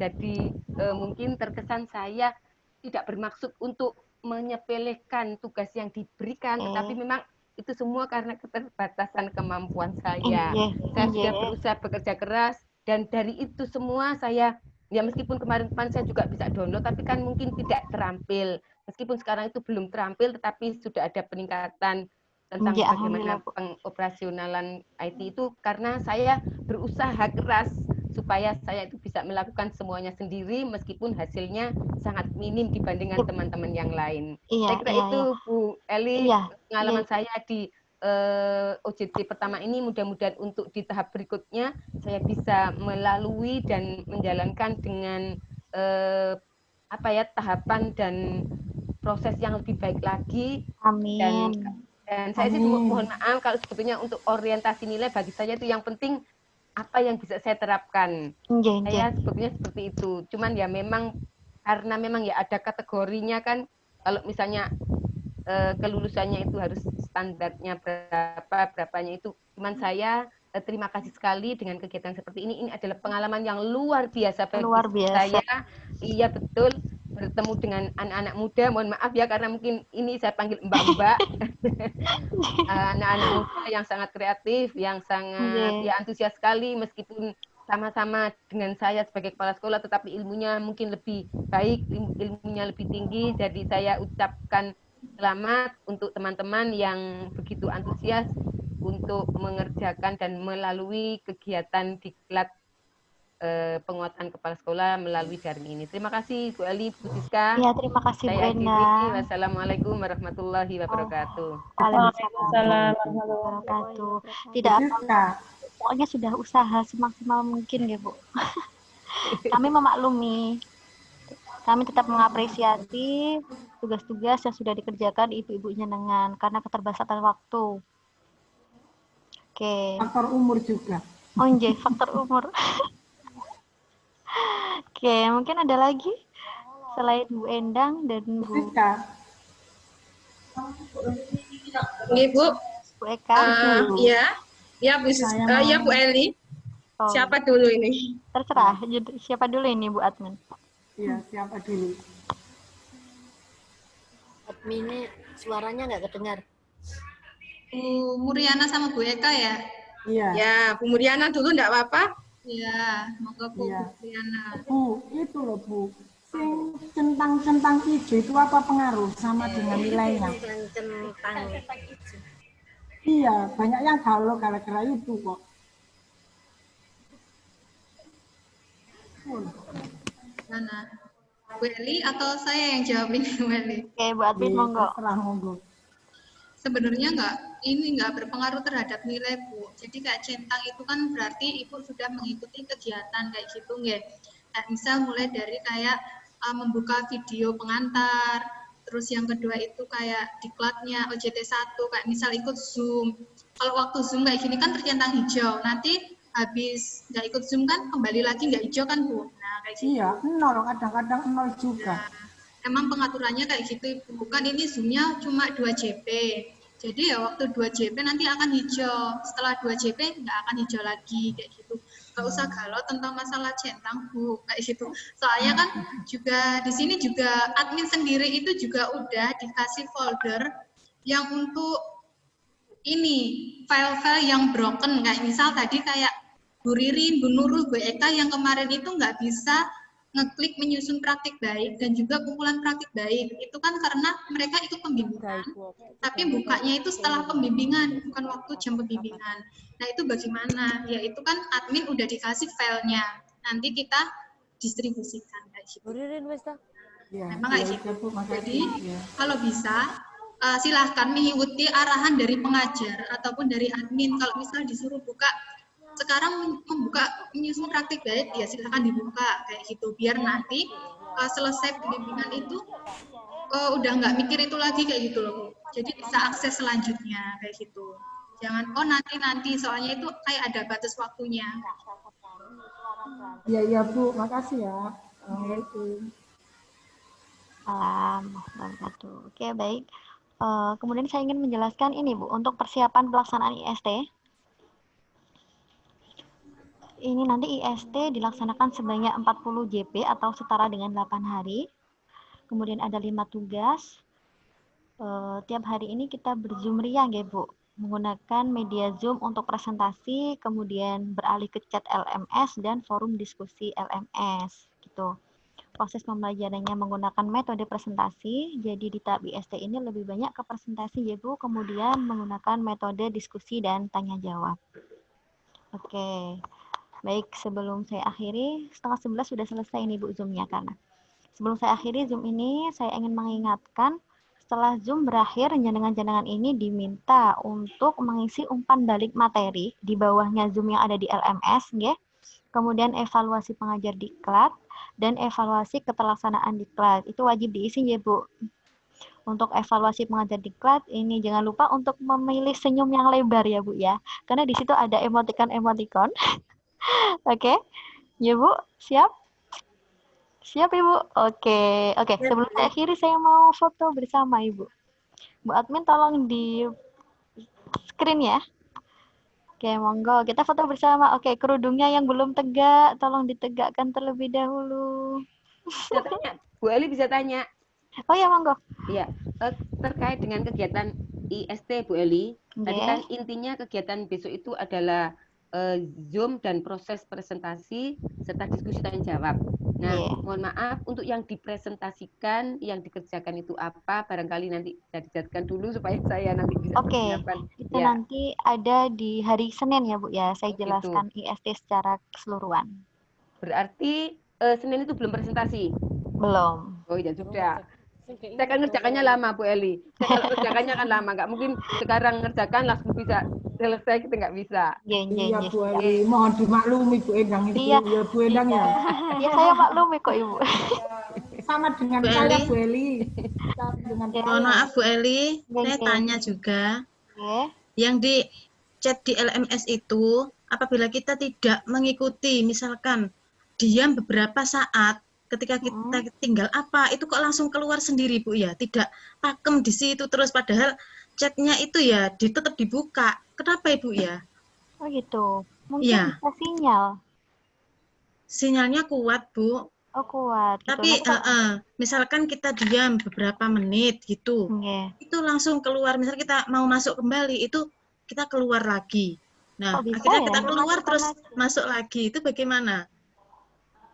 Jadi mungkin terkesan saya tidak bermaksud untuk menyepelekan tugas yang diberikan, tetapi memang itu semua karena keterbatasan kemampuan saya. Saya sudah berusaha bekerja keras, dan dari itu semua saya ya meskipun kemarin saya juga bisa download, tapi kan mungkin tidak terampil. Meskipun sekarang itu belum terampil, tetapi sudah ada peningkatan tentang bagaimana pengoperasionalan IT itu karena saya berusaha keras supaya saya itu bisa melakukan semuanya sendiri meskipun hasilnya sangat minim dibandingkan teman-teman yang lain. Saya kira itu Bu Eli pengalaman saya di OJT pertama ini. Mudah-mudahan untuk di tahap berikutnya saya bisa melalui dan menjalankan dengan tahapan dan proses yang lebih baik lagi. Amin. Dan saya sih mohon maaf kalau sebetulnya untuk orientasi nilai bagi saya itu yang penting apa yang bisa saya terapkan. Saya sebetulnya seperti itu. Cuman ya memang karena memang ya ada kategorinya kan, kalau misalnya kelulusannya itu harus standarnya berapanya itu. Cuman saya terima kasih sekali dengan kegiatan seperti ini. Ini adalah pengalaman yang luar biasa bagi saya. Iya betul, bertemu dengan anak-anak muda. Mohon maaf ya karena mungkin ini saya panggil mbak-mbak. Anak-anak muda yang sangat kreatif, yang sangat ya antusias sekali meskipun sama-sama dengan saya sebagai kepala sekolah, tetapi ilmunya mungkin lebih baik, ilmunya lebih tinggi. Jadi saya ucapkan selamat untuk teman-teman yang begitu antusias untuk mengerjakan dan melalui kegiatan diklat penguatan kepala sekolah melalui daring ini. Terima kasih Bu Eli, Bu Siska. Ya, terima kasih Bu Enda. Wassalamualaikum warahmatullahi wabarakatuh. Waalaikumsalam warahmatullahi wabarakatuh. Tidak apa pokoknya sudah usaha semaksimal mungkin ya Bu. Kami memaklumi, kami tetap mengapresiasi tugas-tugas yang sudah dikerjakan ibu-ibu jenengan karena keterbatasan waktu. Oke. Faktor umur juga. Oh iya, faktor umur. Oke, mungkin ada lagi selain Bu Endang dan Bu Eka. Bu. Bu Eka. Ya Bu Eli. Oh. Siapa dulu ini? Terserah, siapa dulu ini Bu admin? Iya, siapa dulu? Adminnya suaranya nggak kedengar. Bu Muriana sama Bu Eka ya? Iya. Ya, Bu Muriana dulu enggak apa-apa? Iya, monggo Bu Muriana. Bu, itu loh Bu. Sing centang-centang hijau itu apa pengaruh sama dengan nilainya? Centang hijau. Iya, banyak yang galau gara-gara itu kok. Mana? Bu Eli atau saya yang jawab ini, Bu Eli? Oke, Bu admin monggo. Monggo. Sebenarnya nggak berpengaruh terhadap nilai Bu. Jadi kayak centang itu kan berarti Ibu sudah mengikuti kegiatan kayak gitu nggak? Nah, misal mulai dari kayak membuka video pengantar, terus yang kedua itu kayak diklatnya OJT1, kayak misal ikut Zoom. Kalau waktu Zoom kayak gini kan tercentang hijau, nanti habis nggak ikut Zoom kan kembali lagi nggak hijau kan Bu? Nah kayak gitu. Iya, 0, kadang-kadang 0 juga. Nah, emang pengaturannya kayak gitu Ibu. Kan ini Zoom-nya cuma 2 JP. Jadi ya waktu 2 JP nanti akan hijau. Setelah 2 JP nggak akan hijau lagi kayak gitu. Nggak usah galau tentang masalah centang Bu kayak gitu. Soalnya kan juga di sini juga admin sendiri itu juga udah dikasih folder yang untuk ini file-file yang broken, kayak misal tadi kayak Bu Ririn, Bu Nurul, Bu Eka yang kemarin itu nggak bisa ngeklik menyusun praktik baik dan juga kumpulan praktik baik. Itu kan karena mereka ikut pembimbingan, tapi bukanya itu setelah pembimbingan, bukan waktu jam pembimbingan. Nah itu bagaimana? Ya itu kan admin udah dikasih filenya, nanti kita distribusikan kayak gitu. Memang kayak gitu. Jadi kalau bisa silahkan mengikuti arahan dari pengajar ataupun dari admin. Kalau misalnya disuruh buka, sekarang membuka menyusun praktik baik, ya silahkan dibuka kayak gitu. Biar nanti selesai pembimbingan itu udah nggak mikir itu lagi kayak gitu loh. Jadi bisa akses selanjutnya kayak gitu. Jangan nanti soalnya itu kayak ada batas waktunya. Iya Bu, makasih ya. Assalamualaikum. Assalamualaikum. Oke baik. Kemudian saya ingin menjelaskan ini Bu, untuk persiapan pelaksanaan IST. Ini nanti IST dilaksanakan sebanyak 40 JP atau setara dengan 8 hari. Kemudian ada 5 tugas. Tiap hari ini kita berzoom riang ya Bu, menggunakan media Zoom untuk presentasi, kemudian beralih ke chat LMS dan forum diskusi LMS gitu. Proses pembelajarannya menggunakan metode presentasi, jadi di tahap IST ini lebih banyak ke presentasi ya Bu, kemudian menggunakan metode diskusi dan tanya jawab. Oke, baik sebelum saya akhiri, 10:30 sudah selesai ini Bu Zoom-nya karena. Sebelum saya akhiri Zoom ini, saya ingin mengingatkan setelah Zoom berakhir, jenengan-jenengan ini diminta untuk mengisi umpan balik materi di bawahnya Zoom yang ada di LMS, ya. Kemudian evaluasi pengajar diklat dan evaluasi keterlaksanaan diklat. Itu wajib diisi ya Bu. Untuk evaluasi pengajar diklat ini jangan lupa untuk memilih senyum yang lebar ya Bu ya. Karena di situ ada emoticon-emoticon. Oke. Ya Bu, siap? Siap Ibu? Oke. Sebelum saya akhiri saya mau foto bersama Ibu. Bu admin tolong di screen ya. Oke, monggo. Kita foto bersama. Oke, kerudungnya yang belum tegak, tolong ditegakkan terlebih dahulu. Bisa tanya, Bu Eli bisa tanya. Oh ya, monggo. Iya, terkait dengan kegiatan IST Bu Eli, tadi kan intinya kegiatan besok itu adalah Zoom dan proses presentasi serta diskusi tanya jawab. Nah, mohon maaf untuk yang dipresentasikan, yang dikerjakan itu apa? Barangkali nanti bisa dijelaskan dulu supaya saya nanti bisa menyiapkan. Itu nanti ada di hari Senin ya Bu ya. Saya jelaskan IST secara keseluruhan. Berarti Senin itu belum presentasi? Belum. Oh ya sudah. Saya kan ngerjakannya lama Bu Eli. Saya kalau ngerjakannya kan lama, nggak mungkin sekarang ngerjakan langsung bisa selesai kita nggak bisa. Iya Bu Eli, mohon dimaklumi Bu Endang itu. Iya. Ya Bu Endang ya. Ya saya maklumi kok Ibu. Sama dengan Bu saya Eli. Bu Eli. Dengan Mohon maaf Bu Eli, saya tanya juga. Yang di chat di LMS itu, apabila kita tidak mengikuti, misalkan diam beberapa saat, ketika kita tinggal apa, itu kok langsung keluar sendiri Bu ya, tidak pakem di situ terus, padahal chatnya itu ya tetap dibuka. Kenapa Ibu ya? Oh gitu, mungkin Iya. bisa sinyal. Sinyalnya kuat Bu. Oh kuat. Tapi misalkan kita diam beberapa menit gitu, itu langsung keluar. Misal kita mau masuk kembali, itu kita keluar lagi. Nah, bisa akhirnya ya? kita keluar Masukkan terus lagi. masuk lagi. Itu bagaimana?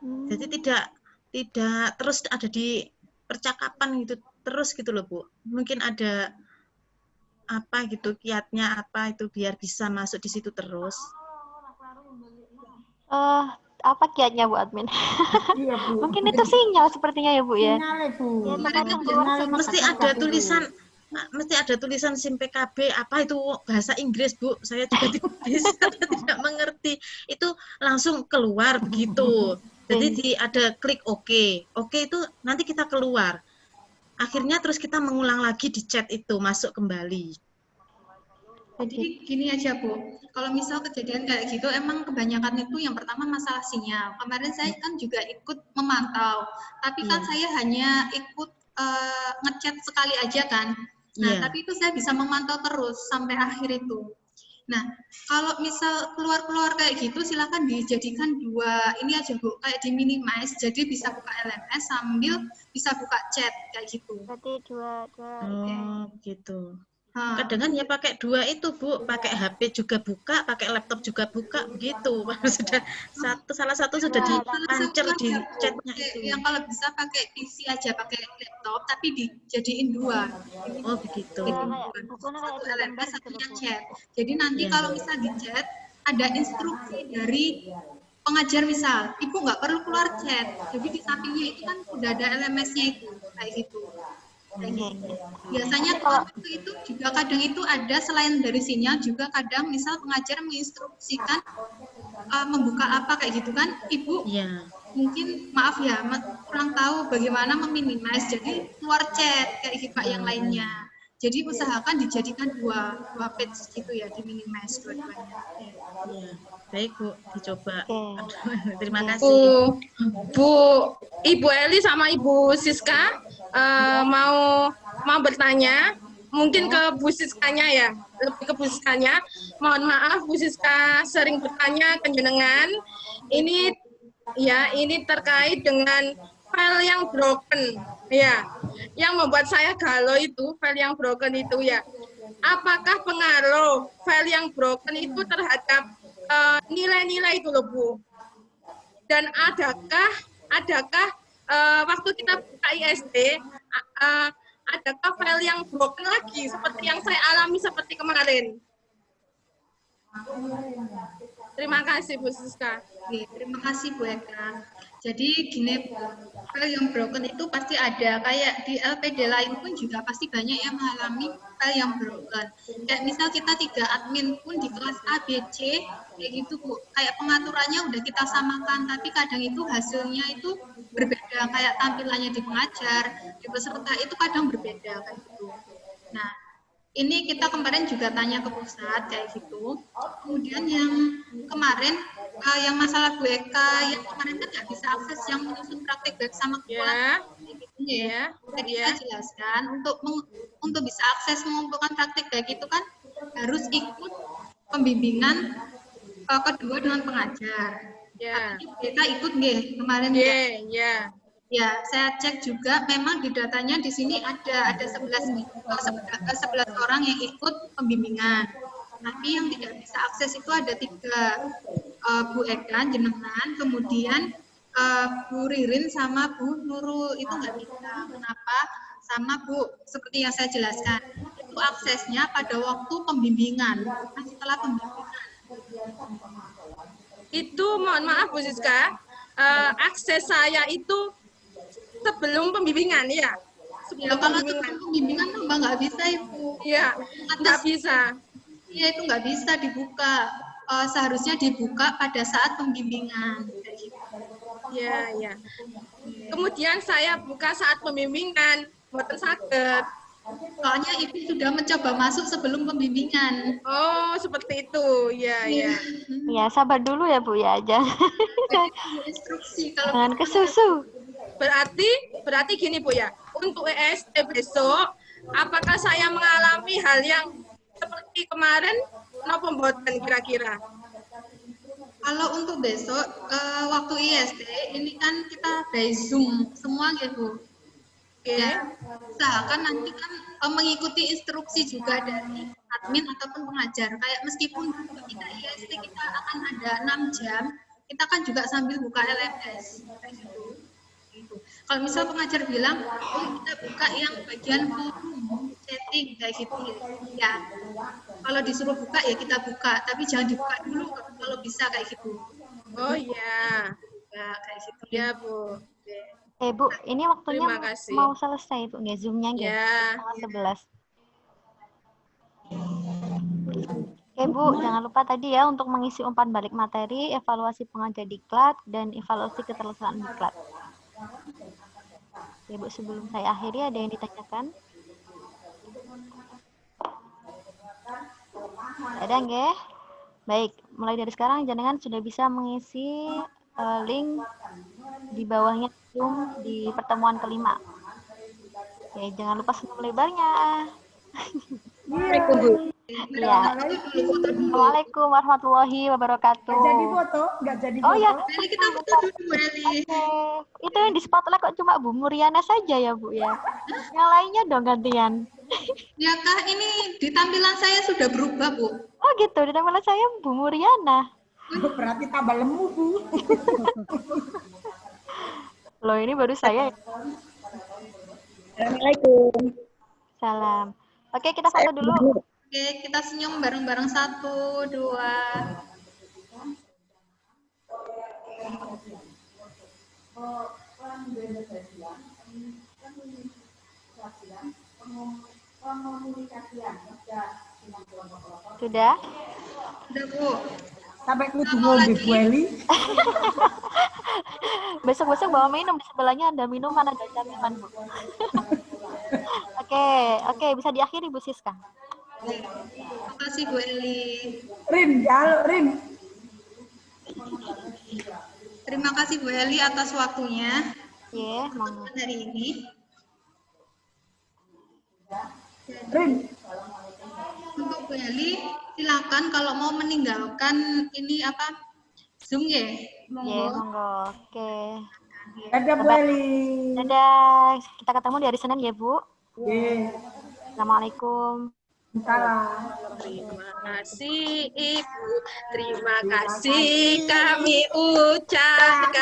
Jadi tidak terus ada di percakapan gitu terus gitu loh Bu. Mungkin ada apa gitu kiatnya apa itu biar bisa masuk di situ terus. Apa kiatnya Bu Admin? Iya Bu. Mungkin itu sinyal sepertinya ya Bu ya. Sinyal Bu. Ya, terkadang keluar Mesti ada tulisan SIM PKB apa itu bahasa Inggris Bu, saya juga tidak mengerti, itu langsung keluar begitu. Jadi ada klik OK itu nanti kita keluar, akhirnya terus kita mengulang lagi di chat itu masuk kembali. Jadi gini aja Bu, kalau misal kejadian kayak gitu emang kebanyakan itu yang pertama masalah sinyal. Kemarin saya kan juga ikut memantau, tapi kan saya hanya ikut ngechat sekali aja kan. Nah, tapi itu saya bisa memantau terus sampai akhir itu. Nah, kalau misal keluar-keluar kayak gitu silakan dijadikan dua ini aja Bu, kayak di minimize, jadi bisa buka LMS sambil bisa buka chat kayak gitu. Berarti dua. Oh, gitu. Kadang kan ya pakai dua itu Bu, pakai HP juga buka, pakai laptop juga buka, begitu. Sudah salah satu sudah dipancer di chatnya itu. Yang kalau bisa pakai PC aja, pakai laptop, tapi dijadiin dua. Oh begitu. Satu LMS, satunya chat. Jadi nanti kalau misal di chat ada instruksi dari pengajar misal, Ibu nggak perlu keluar chat. Jadi di sampingnya itu kan udah ada LMS-nya itu, kayak gitu. Biasanya kalau itu juga kadang itu ada selain dari sinyal juga kadang misal pengajar menginstruksikan membuka apa kayak gitu kan Ibu mungkin maaf ya kurang tahu bagaimana meminimize jadi keluar chat kayak gitu yang lainnya. Jadi usahakan dijadikan dua page gitu ya, di minimize dua-duanya. Baik Bu, dicoba. Terima kasih. Ibu Eli sama Ibu Siska mau bertanya, mungkin ke Bu Siskanya ya, lebih ke Bu Siskanya. Mohon maaf Bu Siska sering bertanya ke jenengan. Ini terkait dengan file yang broken, ya, yang membuat saya galau itu file yang broken itu ya. Apakah pengaruh file yang broken itu terhadap nilai-nilai itu loh Bu? Dan adakah waktu kita buka ISD, adakah file yang broken lagi seperti yang saya alami seperti kemarin? Terima kasih Bu Siska. Terima kasih Bu Eka. Jadi gini, file yang broken itu pasti ada. Kayak di LPD lain pun juga pasti banyak yang mengalami file yang broken. Kayak misal kita 3 admin pun di kelas A, B, C, kayak gitu Bu. Kayak pengaturannya udah kita samakan, tapi kadang itu hasilnya itu berbeda. Kayak tampilannya di pengajar, di peserta itu kadang berbeda kayak gitu. Nah, ini kita kemarin juga tanya ke pusat kayak gitu. Kemudian yang kemarin yang masalah Bu Eka yang kemarin kan nggak bisa akses yang menyusun praktek baik sama kepala gitu ya. Jadi saya jelaskan untuk bisa akses mengumpulkan praktek baik itu kan harus ikut pembimbingan kedua dengan pengajar. Tapi Bu Eka ikut nggih kemarin ya, saya cek juga memang di datanya di sini ada 11 orang yang ikut pembimbingan. Tapi yang tidak bisa akses itu ada 3, Bu Eka, jenengan, kemudian Bu Ririn sama Bu Nurul itu nggak bisa. Kenapa? Sama Bu, seperti yang saya jelaskan, itu aksesnya pada waktu pembimbingan, bukan setelah pembimbingan. Itu mohon maaf Bu Siska, akses saya itu sebelum pembimbingan ya. Kalau sebelum pembimbingan Mbak nggak bisa Ibu. Iya, nggak bisa. Ya itu nggak bisa dibuka. Seharusnya dibuka pada saat pembimbingan. Ya, ya. Kemudian saya buka saat pembimbingan, mboten saged. Soalnya ibu sudah mencoba masuk sebelum pembimbingan. Oh, seperti itu. Ya, ya. Ya, sabar dulu ya, Bu ya. Jangan instruksi kalau jangan ke susu. Berarti gini Bu ya. Untuk EST besok, apakah saya mengalami hal yang seperti kemarin napa mboten kira-kira? Kalau untuk besok waktu IST ini kan kita by Zoom semua gitu. Ya, usahakan nanti kan mengikuti instruksi juga dari admin ataupun pengajar. Kayak meskipun kita IST kita akan ada 6 jam, kita kan juga sambil buka LMS. Gitu. Kalau misal pengajar bilang, kita buka yang bagian forum, chatting kayak gitu ya. Kalau disuruh buka ya kita buka, tapi jangan dibuka dulu kalau bisa kayak gitu. Oh iya. Ya kayak gitu. Ya Bu. Bu, ini waktunya Terima kasih. mau selesai Bu, nggak Zoom-nya nggak? Ya. 11. Oke Bu, jangan lupa tadi ya untuk mengisi umpan balik materi, evaluasi pengajar diklat, dan evaluasi keterlaksanaan diklat. Oke Bu, sebelum saya akhiri ada yang ditanyakan? Ada nggak? Baik, mulai dari sekarang jenengan sudah bisa mengisi link di bawahnya Zoom di pertemuan kelima. Oke, jangan lupa senyum lebarnya. Ya. Assalamualaikum warahmatullahi wabarakatuh. Nggak jadi foto, nggak jadi foto. Oh ya, kita foto dulu, Eli. Itu yang di spotlight kok cuma Bu Muriana saja ya Bu ya. Yang lainnya dong gantian. Ya Kak, ini di tampilan saya sudah berubah Bu. Oh gitu, di tampilan saya Bu Muriana. Berarti tambah lemu Bu. Loh ini baru saya. Assalamualaikum. Salam. Oke, kita foto dulu. Oke, kita senyum bareng-bareng 1, 2. Sudah? Sudah Bu. Sampai ketemu di Bu Eli. Besok-besok bawa minum, di sebelahnya ada minuman, ada camilan Bu. Oke, bisa diakhiri Bu Siska. Terima kasih Bu Eli. Rin, halo Rin. Terima kasih Bu Eli atas waktunya. Iya, hari ini. Rin. Untuk Bu Eli, silakan kalau mau meninggalkan ini apa Zoom ya. Iya, monggo. Oke. Dadah Bu Eli. Dadah. Kita ketemu di hari Senin ya Bu. Iya. Assalamualaikum. Salam. Terima kasih Ibu, terima kasih kami ucapkan.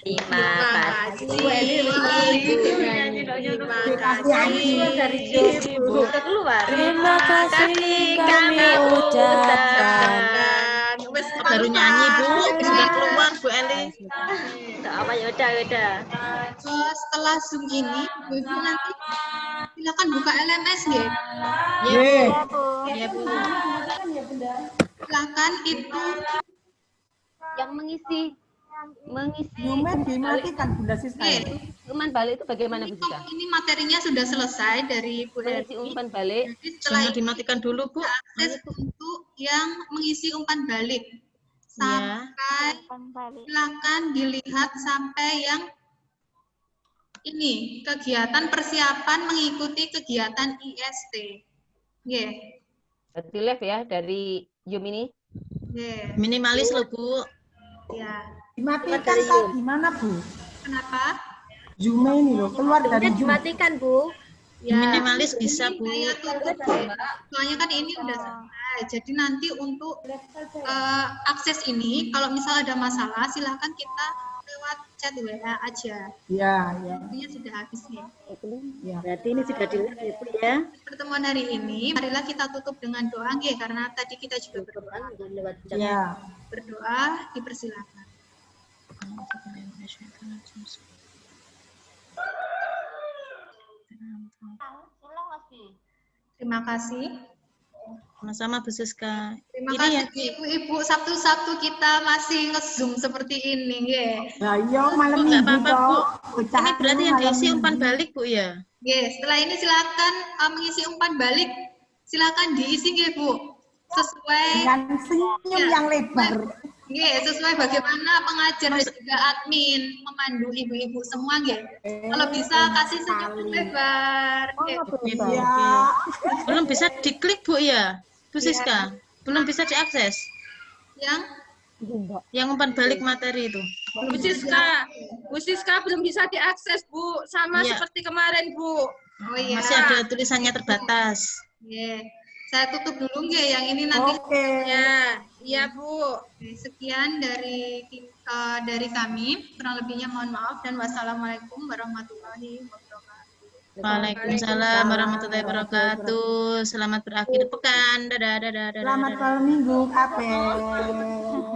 Terima kasih Ibu, terima kasih Ibu. Terima kasih kami ucapkan. Baru nyanyi Bu, sudah keluar Bu Eli. Apa ya udah. Setelah Zoom ini, Ibu nanti silakan buka LMS ya. Ya Bu. Silakan itu yang mengisi Zoom-nya dimatikan Bunda Siska. umpan balik itu bagaimana Bu Siska? Ini materinya sudah selesai dari Bu Mengisi Eli. umpan balik. Jadi setelah Jangan dimatikan dulu Bu. akses untuk yang mengisi umpan balik. Sampai silakan dilihat sampai yang ini kegiatan persiapan mengikuti kegiatan IST. Yeah. Berarti live ya dari Zoom ini. Yeah. Minimalis loh Bu. Ya. Dimatikan Kak, gimana Bu? Kenapa? Zoom ini loh, keluar dari Zoom. Dimatikan Bu. Ya. Minimalis bisa Bu. Saya tutup. Soalnya kan ini udah selesai. Jadi nanti untuk akses ini, kalau misal ada masalah, silahkan kita lewat chat WA aja. Iya. Intinya sudah habis nih. Ya. Berarti ini sudah dilihat itu ya. Pertemuan hari ini, marilah kita tutup dengan doa, nggih, karena tadi kita juga berdoa. Ya. Berdoa, dipersilakan. Terima kasih. Sama-sama Bu Siska. Terima Ini ya. kasih Ibu-ibu, Sabtu-Sabtu kita masih nge-zoom seperti ini ya. Nah, iya malam Bu, nggak minggu apa-apa Bu. Bocah Ini berarti yang malam diisi umpan minggu. balik Bu ya. Setelah ini silakan mengisi umpan balik. Silakan diisi nggih Bu. Sesuai Dengan senyum yang lebar. Sesuai bagaimana pengajar dan juga admin memandu ibu-ibu semua nggih. Kalau bisa kasih senyum lebar. Belum bisa diklik Bu ya, Bu Siska. Belum bisa diakses. Yang umpan balik materi itu. Bu Siska belum bisa diakses Bu, sama seperti kemarin Bu. Oh iya. Masih ada tulisannya terbatas. Saya tutup dulu nggih yang ini nanti. Iya Bu. Sekian dari kami. Kurang lebihnya mohon maaf dan wassalamualaikum warahmatullahi wabarakatuh. Waalaikumsalam warahmatullahi wabarakatuh. Selamat berakhir pekan. Dadah. Selamat malam minggu, Kapel.